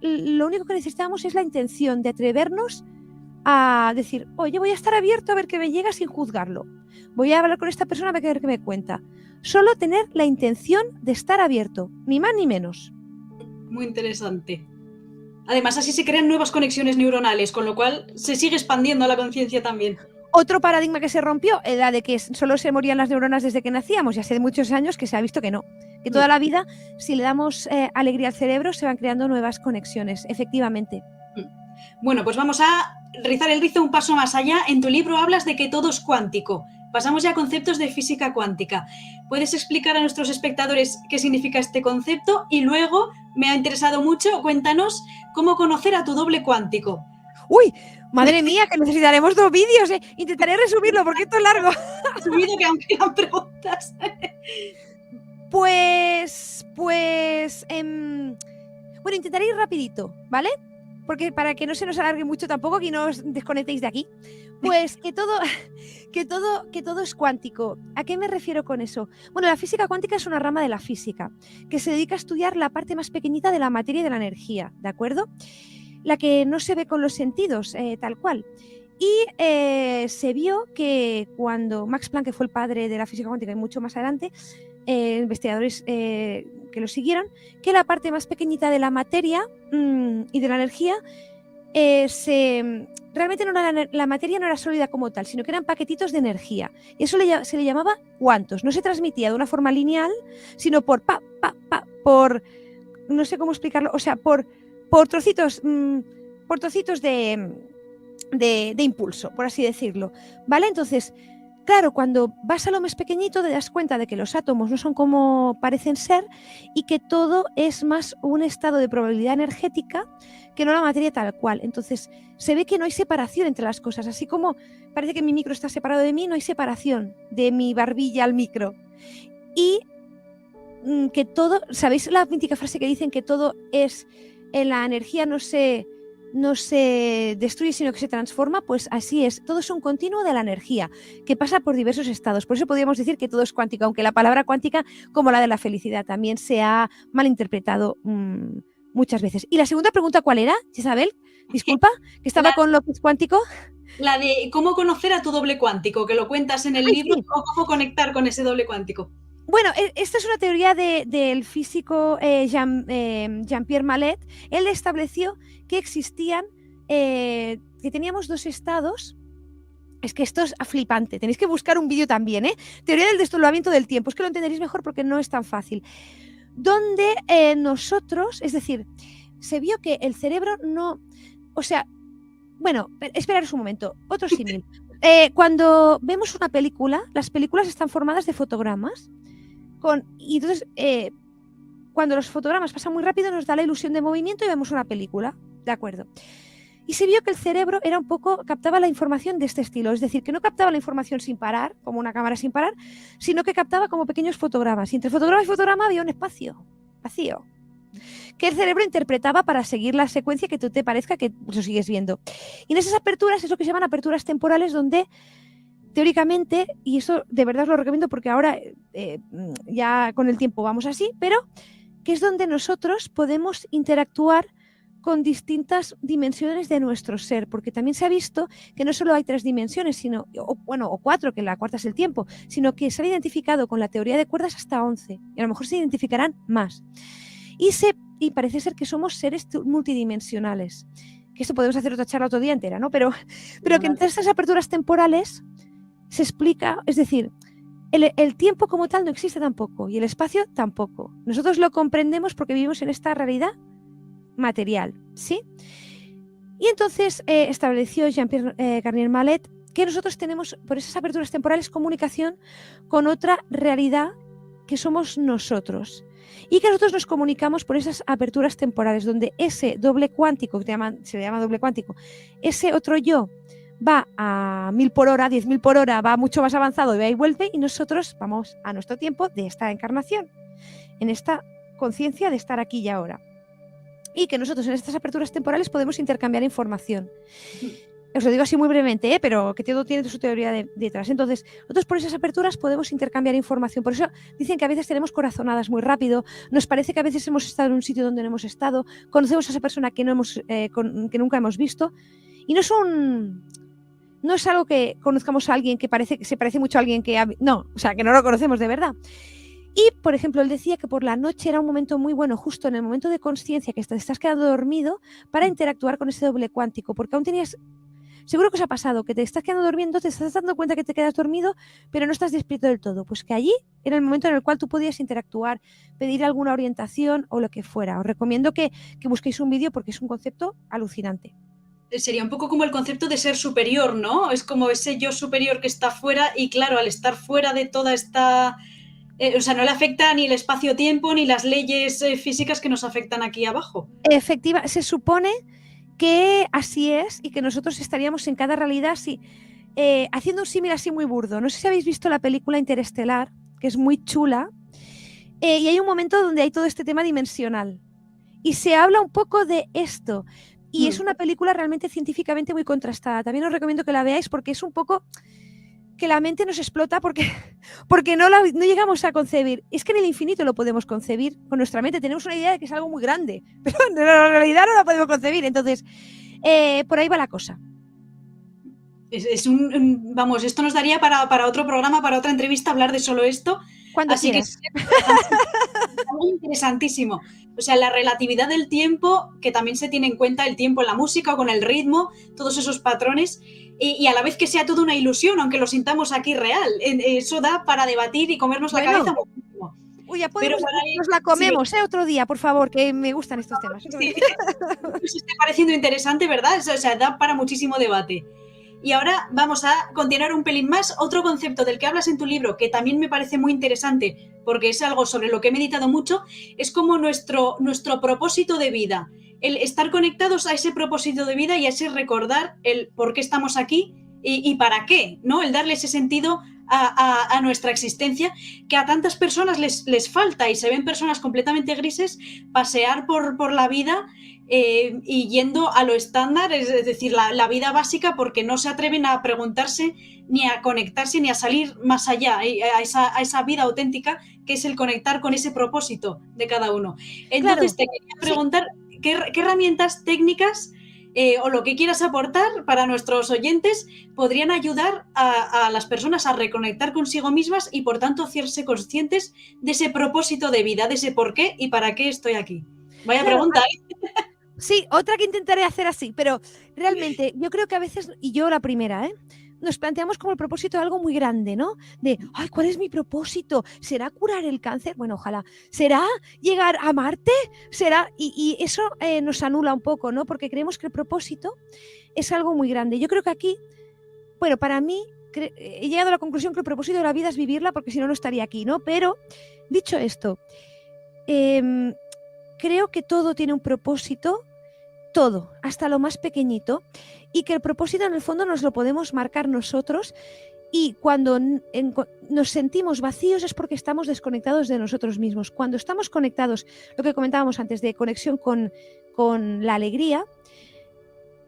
Lo único que necesitamos es la intención de atrevernos a decir, oye, voy a estar abierto a ver qué me llega sin juzgarlo. Voy a hablar con esta persona a ver qué me cuenta. Solo tener la intención de estar abierto, ni más ni menos. Muy interesante. Además, así se crean nuevas conexiones neuronales, con lo cual se sigue expandiendo la conciencia también. Otro paradigma que se rompió era de que solo se morían las neuronas desde que nacíamos, y hace muchos años que se ha visto que no. Que toda la vida, si le damos alegría al cerebro, se van creando nuevas conexiones, efectivamente. Bueno, pues vamos a rizar el rizo un paso más allá. En tu libro hablas de que todo es cuántico. Pasamos ya a conceptos de física cuántica. ¿Puedes explicar a nuestros espectadores qué significa este concepto? Y luego, me ha interesado mucho, cuéntanos cómo conocer a tu doble cuántico. ¡Uy! Madre mía, que necesitaremos 2 vídeos. Intentaré resumirlo porque esto es largo. Subido que aún quedan preguntas. Bueno, intentaré ir rapidito, ¿vale? Porque para que no se nos alargue mucho tampoco, que no os desconectéis de aquí. Pues que todo es cuántico. ¿A qué me refiero con eso? Bueno, la física cuántica es una rama de la física que se dedica a estudiar la parte más pequeñita de la materia y de la energía, ¿de acuerdo? La que no se ve con los sentidos, tal cual. Y se vio que cuando Max Planck, que fue el padre de la física cuántica y mucho más adelante, investigadores que lo siguieron, que la parte más pequeñita de la materia y de la energía realmente la materia no era sólida como tal, sino que eran paquetitos de energía. Y eso se le llamaba cuantos. No se transmitía de una forma lineal, sino por no sé cómo explicarlo, o sea, por trocitos de impulso, por así decirlo, ¿vale? Entonces, claro, cuando vas a lo más pequeñito te das cuenta de que los átomos no son como parecen ser y que todo es más un estado de probabilidad energética que no la materia tal cual. Entonces, se ve que no hay separación entre las cosas. Así como parece que mi micro está separado de mí, no hay separación de mi barbilla al micro. Y que todo, ¿sabéis la mítica frase que dicen que todo es, en la energía no se destruye, sino que se transforma? Pues así es, todo es un continuo de la energía que pasa por diversos estados. Por eso podríamos decir que todo es cuántico, aunque la palabra cuántica, como la de la felicidad, también se ha malinterpretado muchas veces. ¿Y la segunda pregunta cuál era, Isabel? Disculpa, que estaba con lo que es cuántico. La de cómo conocer a tu doble cuántico, que lo cuentas en el libro, sí. O cómo conectar con ese doble cuántico. Bueno, esta es una teoría del físico Jean-Pierre Mallet. Él estableció que existían, que teníamos 2 estados. Es que esto es flipante, tenéis que buscar un vídeo también, Teoría del desdoblamiento del tiempo, es que lo entenderéis mejor porque no es tan fácil. Donde nosotros, es decir, se vio que el cerebro no, o sea, bueno, esperaros un momento, otro símil. Cuando vemos una película, las películas están formadas de fotogramas. Y entonces, cuando los fotogramas pasan muy rápido, nos da la ilusión de movimiento y vemos una película, ¿de acuerdo? Y se vio que el cerebro captaba la información de este estilo, es decir, que no captaba la información sin parar, como una cámara sin parar, sino que captaba como pequeños fotogramas. Y entre fotograma y fotograma había un espacio vacío, que el cerebro interpretaba para seguir la secuencia que tú te parezca que lo sigues viendo. Y en esas aperturas es lo que se llaman aperturas temporales, donde teóricamente, y esto de verdad os lo recomiendo porque ahora ya con el tiempo vamos así, pero que es donde nosotros podemos interactuar con distintas dimensiones de nuestro ser, porque también se ha visto que no solo hay 3 dimensiones, sino, o 4, que la cuarta es el tiempo, sino que se han identificado con la teoría de cuerdas hasta 11, y a lo mejor se identificarán más. Y parece ser que somos seres multidimensionales, que esto podemos hacer otra charla otro día entera, ¿no? Pero que entre estas aperturas temporales se explica, es decir, el tiempo como tal no existe tampoco, y el espacio tampoco. Nosotros lo comprendemos porque vivimos en esta realidad material, ¿sí? Y entonces estableció Jean-Pierre Garnier Mallet que nosotros tenemos, por esas aperturas temporales, comunicación con otra realidad que somos nosotros, y que nosotros nos comunicamos por esas aperturas temporales, donde ese doble cuántico, se le llama doble cuántico, ese otro yo va a 1000 por hora, 10.000 por hora, va mucho más avanzado y va y vuelve, y nosotros vamos a nuestro tiempo de esta encarnación, en esta conciencia de estar aquí y ahora. Y que nosotros en estas aperturas temporales podemos intercambiar información. Os lo digo así muy brevemente, pero que todo tiene su teoría detrás. Entonces, nosotros por esas aperturas podemos intercambiar información. Por eso dicen que a veces tenemos corazonadas muy rápido, nos parece que a veces hemos estado en un sitio donde no hemos estado, conocemos a esa persona que que nunca hemos visto, y no es algo que conozcamos a alguien que se parece mucho a alguien que no lo conocemos de verdad. Y, por ejemplo, él decía que por la noche era un momento muy bueno, justo en el momento de consciencia, que te estás quedando dormido, para interactuar con ese doble cuántico, porque aún tenías... Seguro que os ha pasado, que te estás quedando dormido, te estás dando cuenta que te quedas dormido, pero no estás despierto del todo. Pues que allí era el momento en el cual tú podías interactuar, pedir alguna orientación o lo que fuera. Os recomiendo que busquéis un vídeo porque es un concepto alucinante. Sería un poco como el concepto de ser superior, ¿no? Es como ese yo superior que está fuera y, claro, al estar fuera de toda esta... no le afecta ni el espacio-tiempo ni las leyes físicas que nos afectan aquí abajo. Efectiva, se supone que así es y que nosotros estaríamos en cada realidad así, haciendo un símil así muy burdo. No sé si habéis visto la película Interestelar, que es muy chula, y hay un momento donde hay todo este tema dimensional y se habla un poco de esto, y es una película realmente científicamente muy contrastada. También os recomiendo que la veáis porque es un poco que la mente nos explota porque no llegamos a concebir. Es que en el infinito lo podemos concebir con nuestra mente. Tenemos una idea de que es algo muy grande, pero en la realidad no la podemos concebir. Entonces, por ahí va la cosa. Vamos, esto nos daría para otro programa, para otra entrevista, hablar de solo esto. Cuando Así quieras. Que es algo interesantísimo. O sea, la relatividad del tiempo, que también se tiene en cuenta el tiempo en la música, con el ritmo, todos esos patrones, y a la vez que sea toda una ilusión, aunque lo sintamos aquí real. Eso da para debatir y comernos la cabeza muchísimo. Uy, ya podemos, nos la comemos, sí. Otro día, por favor, que me gustan estos temas. Sí. Nos está pareciendo interesante, ¿verdad? O sea, da para muchísimo debate. Y ahora vamos a continuar un pelín más. Otro concepto del que hablas en tu libro, que también me parece muy interesante, porque es algo sobre lo que he meditado mucho, es como nuestro propósito de vida. El estar conectados a ese propósito de vida y a ese recordar el por qué estamos aquí y para qué, ¿no? El darle ese sentido a nuestra existencia, que a tantas personas les falta, y se ven personas completamente grises pasear por la vida y yendo a lo estándar, es decir, la vida básica, porque no se atreven a preguntarse ni a conectarse ni a salir más allá, a esa vida auténtica que es el conectar con ese propósito de cada uno. Entonces, claro, te quería preguntar, sí, ¿qué herramientas técnicas o lo que quieras aportar para nuestros oyentes podrían ayudar a las personas a reconectar consigo mismas y, por tanto, hacerse conscientes de ese propósito de vida, de ese por qué y para qué estoy aquí? Vaya pregunta, ¿eh? Sí, otra que intentaré hacer así, pero realmente yo creo que a veces, y yo la primera, nos planteamos como el propósito de algo muy grande, ¿no? De, ay, ¿cuál es mi propósito? ¿Será curar el cáncer? Bueno, ojalá. ¿Será llegar a Marte? ¿Será? Y eso nos anula un poco, ¿no? Porque creemos que el propósito es algo muy grande. Yo creo que aquí, bueno, para mí, he llegado a la conclusión que el propósito de la vida es vivirla, porque si no, no estaría aquí, ¿no? Pero, dicho esto, creo que todo tiene un propósito, todo, hasta lo más pequeñito, y que el propósito en el fondo nos lo podemos marcar nosotros, y cuando nos sentimos vacíos es porque estamos desconectados de nosotros mismos. Cuando estamos conectados, lo que comentábamos antes de conexión con la alegría,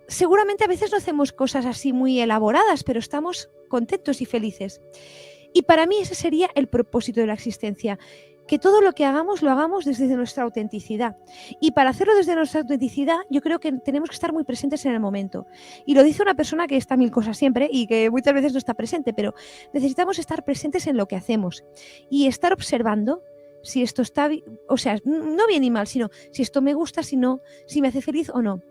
seguramente a veces no hacemos cosas así muy elaboradas, pero estamos contentos y felices. Y para mí ese sería el propósito de la existencia, que todo lo que hagamos lo hagamos desde nuestra autenticidad. Y para hacerlo desde nuestra autenticidad, yo creo que tenemos que estar muy presentes en el momento. Y lo dice una persona que está mil cosas siempre y que muchas veces no está presente, pero necesitamos estar presentes en lo que hacemos y estar observando si esto está, o sea, no bien ni mal, sino si esto me gusta, si no, si me hace feliz o no.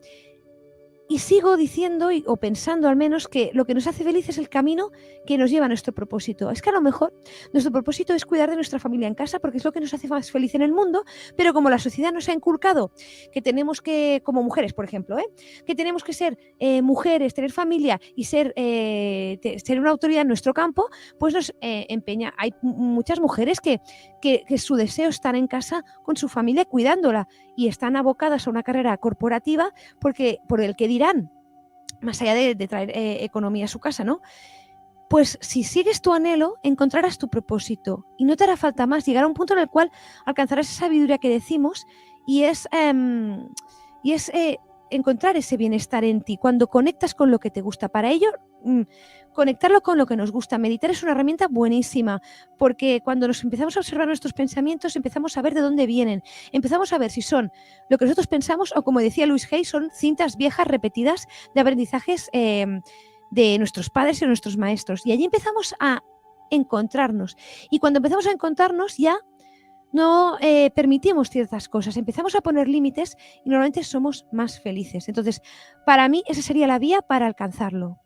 Y sigo diciendo, o pensando al menos, que lo que nos hace feliz es el camino que nos lleva a nuestro propósito. Es que a lo mejor nuestro propósito es cuidar de nuestra familia en casa porque es lo que nos hace más feliz en el mundo, pero como la sociedad nos ha inculcado que tenemos que, como mujeres, por ejemplo, que tenemos que ser mujeres, tener familia y ser una autoridad en nuestro campo, pues nos empeña. Hay muchas mujeres que su deseo es estar en casa con su familia cuidándola y están abocadas a una carrera corporativa por el que dirán, más allá de traer economía a su casa, ¿no? Pues si sigues tu anhelo, encontrarás tu propósito y no te hará falta más. Llegar a un punto en el cual alcanzarás esa sabiduría que decimos y es encontrar ese bienestar en ti cuando conectas con lo que te gusta. Para ello, conectarlo con lo que nos gusta. Meditar es una herramienta buenísima porque cuando nos empezamos a observar nuestros pensamientos empezamos a ver de dónde vienen, empezamos a ver si son lo que nosotros pensamos o, como decía Louise Hay, son cintas viejas repetidas de aprendizajes de nuestros padres y de nuestros maestros. Y allí empezamos a encontrarnos. Y cuando empezamos a encontrarnos ya no permitimos ciertas cosas, empezamos a poner límites y normalmente somos más felices. Entonces, para mí esa sería la vía para alcanzarlo.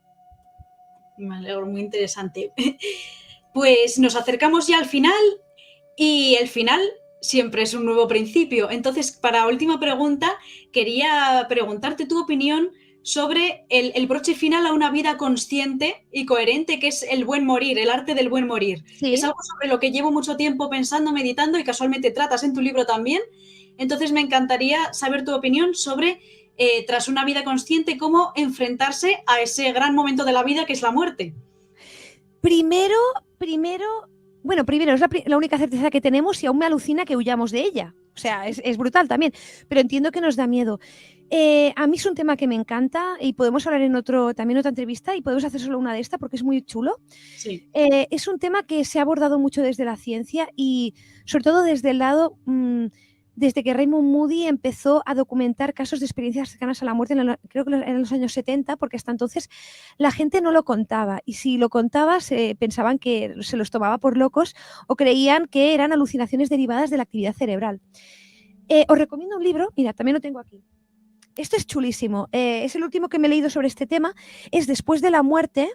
Me alegro, muy interesante. Pues nos acercamos ya al final y el final siempre es un nuevo principio. Entonces, para última pregunta, quería preguntarte tu opinión sobre el broche final a una vida consciente y coherente, que es el buen morir, el arte del buen morir. Sí. Es algo sobre lo que llevo mucho tiempo pensando, meditando y casualmente tratas en tu libro también. Entonces, me encantaría saber tu opinión sobre, tras una vida consciente, cómo enfrentarse a ese gran momento de la vida que es la muerte. Primero, es la única certeza que tenemos y aún me alucina que huyamos de ella. O sea, es brutal también, pero entiendo que nos da miedo. A mí es un tema que me encanta y podemos hablar en también otra entrevista y podemos hacer solo una de esta porque es muy chulo. Sí. Es un tema que se ha abordado mucho desde la ciencia y sobre todo desde el lado, desde que Raymond Moody empezó a documentar casos de experiencias cercanas a la muerte, creo que en los años 70, porque hasta entonces la gente no lo contaba y si lo contaba pensaban que se los tomaba por locos o creían que eran alucinaciones derivadas de la actividad cerebral. Os recomiendo un libro, mira, también lo tengo aquí. Este es chulísimo, es el último que me he leído sobre este tema, es Después de la muerte,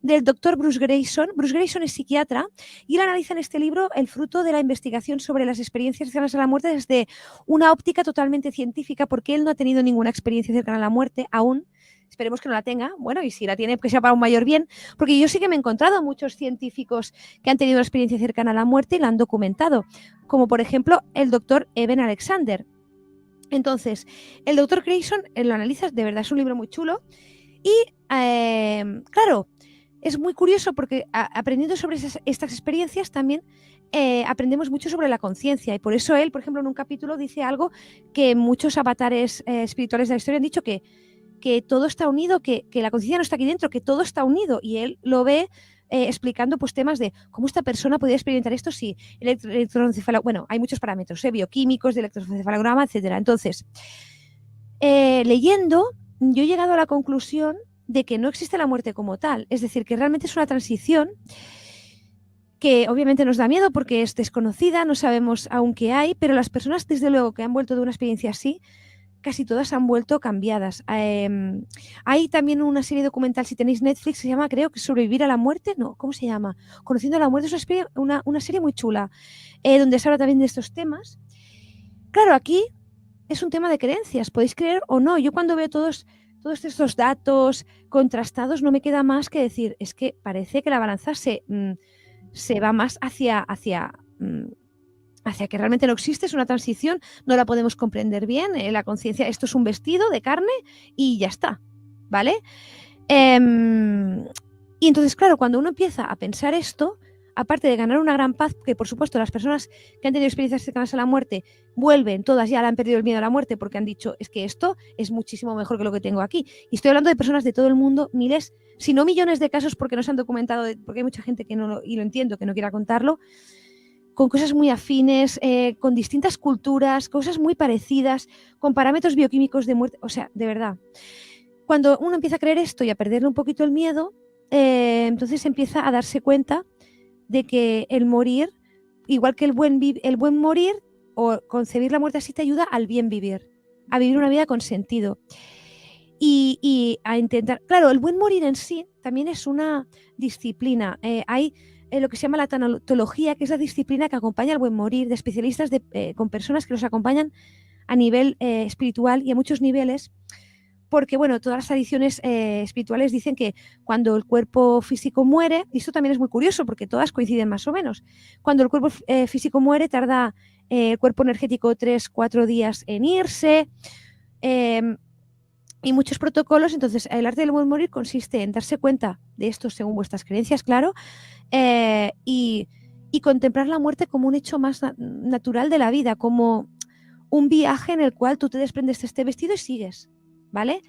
del doctor Bruce Greyson. Bruce Greyson es psiquiatra y él analiza en este libro el fruto de la investigación sobre las experiencias cercanas a la muerte desde una óptica totalmente científica, porque él no ha tenido ninguna experiencia cercana a la muerte aún. Esperemos que no la tenga, bueno, y si la tiene, que sea para un mayor bien, porque yo sí que me he encontrado muchos científicos que han tenido una experiencia cercana a la muerte y la han documentado, como por ejemplo el doctor Eben Alexander. Entonces, el doctor Greyson lo analiza, de verdad es un libro muy chulo y, claro, es muy curioso porque aprendiendo sobre estas experiencias también aprendemos mucho sobre la conciencia y por eso él, por ejemplo, en un capítulo dice algo que muchos avatares espirituales de la historia han dicho que todo está unido, que la conciencia no está aquí dentro, que todo está unido y él lo ve explicando pues temas de cómo esta persona podía experimentar esto si bueno, hay muchos parámetros bioquímicos, de electroencefalograma, etcétera. Entonces, leyendo, yo he llegado a la conclusión de que no existe la muerte como tal, es decir, que realmente es una transición que obviamente nos da miedo porque es desconocida, no sabemos aún qué hay, pero las personas, desde luego, que han vuelto de una experiencia así, casi todas han vuelto cambiadas. Hay también una serie documental, si tenéis Netflix, se llama, creo que Sobrevivir a la muerte, no, ¿cómo se llama? Conociendo la muerte, es una serie muy chula, donde se habla también de estos temas. Claro, aquí es un tema de creencias, podéis creer o no. Yo cuando veo todos estos datos contrastados, no me queda más que decir, es que parece que la balanza se va más hacia que realmente no existe, es una transición, no la podemos comprender bien, la conciencia, esto es un vestido de carne y ya está, ¿vale? Y entonces, claro, cuando uno empieza a pensar esto, aparte de ganar una gran paz, que por supuesto las personas que han tenido experiencias cercanas a la muerte vuelven, todas ya le han perdido el miedo a la muerte porque han dicho, es que esto es muchísimo mejor que lo que tengo aquí. Y estoy hablando de personas de todo el mundo, miles, si no millones de casos porque no se han documentado, porque hay mucha gente que no, y lo entiendo, que no quiera contarlo, con cosas muy afines, con distintas culturas, cosas muy parecidas, con parámetros bioquímicos de muerte, o sea, de verdad. Cuando uno empieza a creer esto y a perderle un poquito el miedo, entonces empieza a darse cuenta de que el morir, igual que el buen morir o concebir la muerte así, te ayuda al bien vivir, a vivir una vida con sentido. Y a intentar, claro, el buen morir en sí también es una disciplina. Hay lo que se llama la tanatología, que es la disciplina que acompaña al buen morir, de especialistas con personas que los acompañan a nivel espiritual y a muchos niveles. Porque, bueno, todas las tradiciones espirituales dicen que cuando el cuerpo físico muere, y esto también es muy curioso porque todas coinciden más o menos, cuando el cuerpo físico muere tarda el cuerpo energético 3-4 días en irse, y muchos protocolos. Entonces, el arte del buen morir consiste en darse cuenta de esto según vuestras creencias, claro, y contemplar la muerte como un hecho más natural de la vida, como un viaje en el cual tú te desprendes de este vestido y sigues. ¿Vale?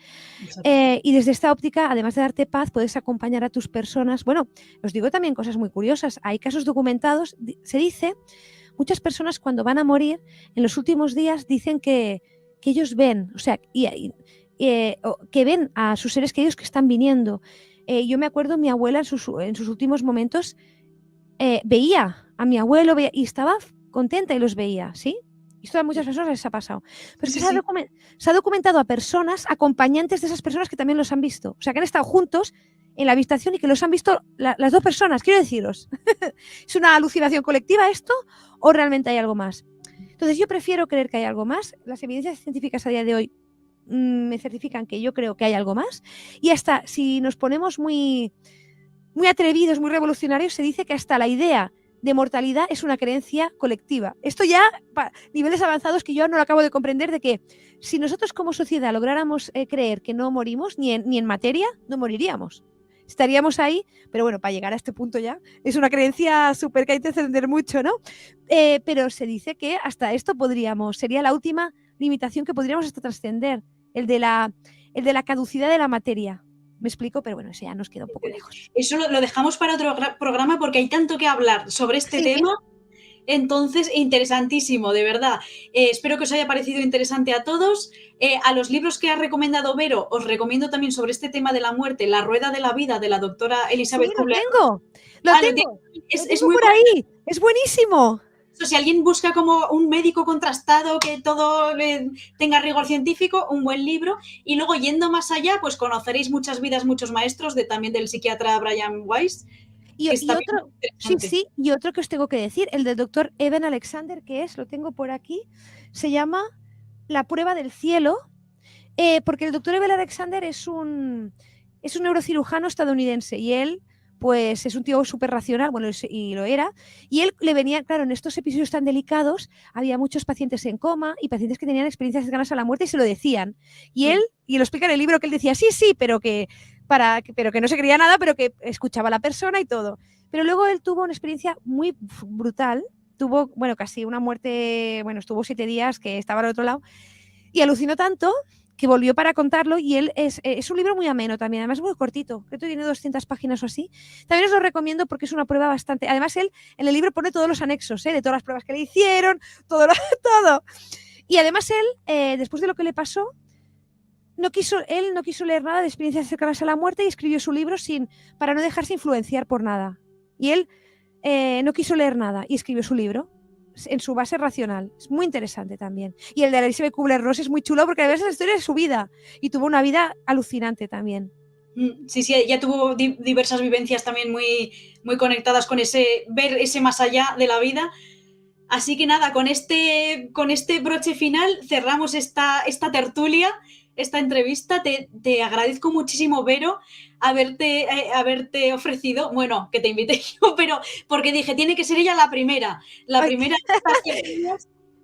Y desde esta óptica, además de darte paz, puedes acompañar a tus personas. Bueno, os digo también cosas muy curiosas. Hay casos documentados, se dice, muchas personas cuando van a morir, en los últimos días dicen que ellos ven, o sea, que ven a sus seres queridos que están viniendo. Yo me acuerdo, mi abuela en sus últimos momentos veía a mi abuelo y estaba contenta y los veía, ¿sí? Y esto a muchas personas les ha pasado. Pero sí, es que se ha documentado a personas, acompañantes de esas personas que también los han visto. O sea, que han estado juntos en la habitación y que los han visto las dos personas. Quiero deciros, ¿es una alucinación colectiva esto o realmente hay algo más? Entonces yo prefiero creer que hay algo más. Las evidencias científicas a día de hoy me certifican que yo creo que hay algo más. Y hasta si nos ponemos muy, muy atrevidos, muy revolucionarios, se dice que hasta la idea de mortalidad es una creencia colectiva. Esto ya, niveles avanzados que yo no lo acabo de comprender, de que si nosotros como sociedad lográramos creer que no morimos, ni en materia, no moriríamos. Estaríamos ahí, pero bueno, para llegar a este punto ya, es una creencia súper que hay que entender mucho, ¿no? Pero se dice que hasta esto sería la última limitación que podríamos hasta trascender, el de la caducidad de la materia. Me explico, pero bueno, eso ya nos queda un poco lejos. Eso lo dejamos para otro programa porque hay tanto que hablar sobre este tema. Entonces, interesantísimo, de verdad. Espero que os haya parecido interesante a todos. A los libros que ha recomendado Vero, os recomiendo también sobre este tema de la muerte, La rueda de la vida, de la doctora Elizabeth Kubler-Ross. Lo tengo. Es muy por ahí. Es buenísimo. Si alguien busca como un médico contrastado, que todo tenga rigor científico, un buen libro. Y luego, yendo más allá, pues conoceréis Muchas vidas, muchos maestros, también del psiquiatra Brian Weiss. Y otro que os tengo que decir, el del doctor Eben Alexander, lo tengo por aquí, se llama La prueba del cielo, porque el doctor Eben Alexander es un neurocirujano estadounidense y él pues es un tío súper racional, bueno, y lo era, y él le venía, claro, en estos episodios tan delicados había muchos pacientes en coma y pacientes que tenían experiencias cercanas a la muerte y se lo decían. Y él, y lo explica en el libro, que él decía, sí, pero que no se creía nada, pero que escuchaba a la persona y todo. Pero luego él tuvo una experiencia muy brutal, tuvo, bueno, casi una muerte, bueno, estuvo 7 días que estaba al otro lado, y alucinó tanto que volvió para contarlo, y él es un libro muy ameno también, además muy cortito, creo que tiene 200 páginas o así. También os lo recomiendo porque es una prueba bastante... Además, él en el libro pone todos los anexos, de todas las pruebas que le hicieron, todo. Y además él, después de lo que le pasó, él no quiso leer nada de experiencias cercanas a la muerte y escribió su libro para no dejarse influenciar por nada. Y él no quiso leer nada y escribió su libro en su base racional. Es muy interesante también. Y el de Elizabeth Kubler-Ross es muy chulo porque además es la historia de su vida y tuvo una vida alucinante también. Sí, ella tuvo diversas vivencias también muy, muy conectadas con ver ese más allá de la vida. Así que nada, con este broche final cerramos esta tertulia, esta entrevista. Te agradezco muchísimo, Vero, haberte ofrecido, bueno, que te invité yo, pero porque dije, tiene que ser ella la primera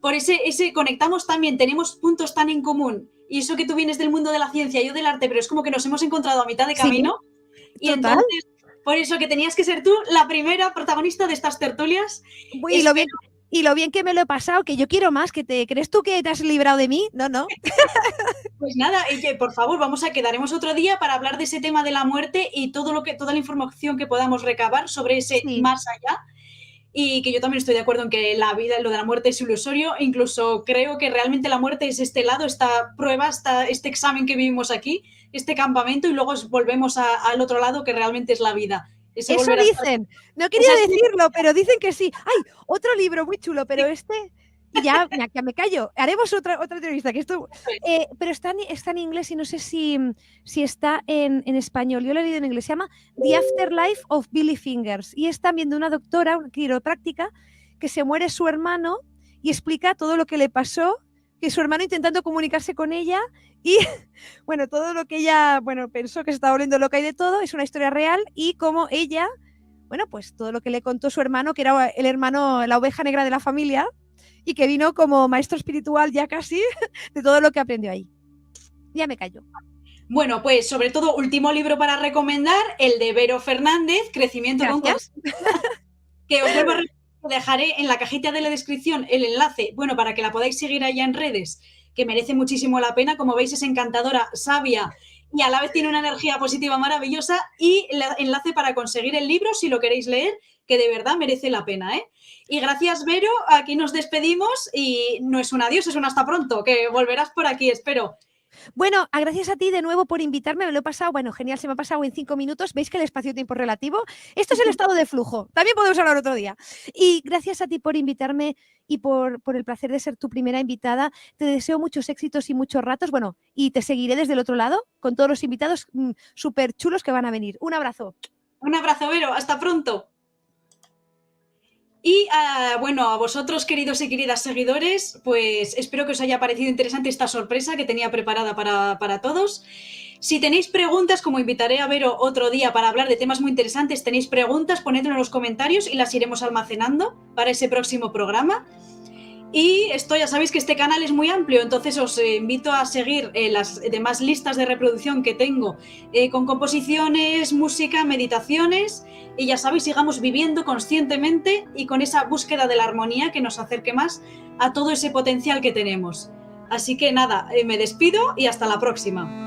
por ese conectamos también, tenemos puntos tan en común, y eso que tú vienes del mundo de la ciencia, yo del arte, pero es como que nos hemos encontrado a mitad de camino. ¿Sí? Y entonces, Por eso que tenías que ser tú la primera protagonista de estas tertulias. Y lo bien que me lo he pasado, que yo quiero más, ¿crees tú que te has librado de mí? No, no. Pues nada, por favor, quedaremos otro día para hablar de ese tema de la muerte y toda la información que podamos recabar sobre ese más allá. Y que yo también estoy de acuerdo en que la vida, lo de la muerte es ilusorio. Incluso creo que realmente la muerte es este lado, esta prueba, este examen que vivimos aquí, este campamento, y luego volvemos al otro lado, que realmente es la vida. Eso dicen. No quería decirlo, pero dicen que sí. ¡Ay! Otro libro muy chulo, pero y ya me callo. Haremos otra entrevista, que esto, pero está en inglés y no sé si está en español. Yo lo he leído en inglés. Se llama The Afterlife of Billy Fingers y es también de una doctora, una quiropráctica, que se muere su hermano y explica todo lo que le pasó, que su hermano intentando comunicarse con ella y, bueno, todo lo que ella, pensó que se estaba volviendo loca y de todo, es una historia real y cómo ella, pues todo lo que le contó su hermano, que era el hermano, la oveja negra de la familia, y que vino como maestro espiritual ya casi de todo lo que aprendió ahí. Ya me callo. Bueno, pues sobre todo, último libro para recomendar, el de Vero Fernández, Crecimiento con Conciencia, que os vuelvo a repetir, dejaré en la cajita de la descripción el enlace, para que la podáis seguir allá en redes, que merece muchísimo la pena. Como veis, es encantadora, sabia y a la vez tiene una energía positiva maravillosa, y el enlace para conseguir el libro, si lo queréis leer, que de verdad merece la pena, ¿eh? Y gracias, Vero, aquí nos despedimos y no es un adiós, es un hasta pronto, que volverás por aquí, espero. Bueno, gracias a ti de nuevo por invitarme, me lo he pasado, genial, se me ha pasado en 5 minutos, ¿veis que el espacio-tiempo es relativo? Esto es el estado de flujo, también podemos hablar otro día. Y gracias a ti por invitarme y por el placer de ser tu primera invitada. Te deseo muchos éxitos y muchos ratos, y te seguiré desde el otro lado con todos los invitados súper chulos que van a venir. Un abrazo. Un abrazo, Vero, hasta pronto. Y a vosotros, queridos y queridas seguidores, pues espero que os haya parecido interesante esta sorpresa que tenía preparada para todos. Si tenéis preguntas, como invitaré a Vero otro día para hablar de temas muy interesantes, tenéis preguntas, ponedlo en los comentarios y las iremos almacenando para ese próximo programa. Y ya sabéis que este canal es muy amplio, entonces os invito a seguir las demás listas de reproducción que tengo, con composiciones, música, meditaciones, y ya sabéis, sigamos viviendo conscientemente y con esa búsqueda de la armonía que nos acerque más a todo ese potencial que tenemos. Así que nada, me despido y hasta la próxima.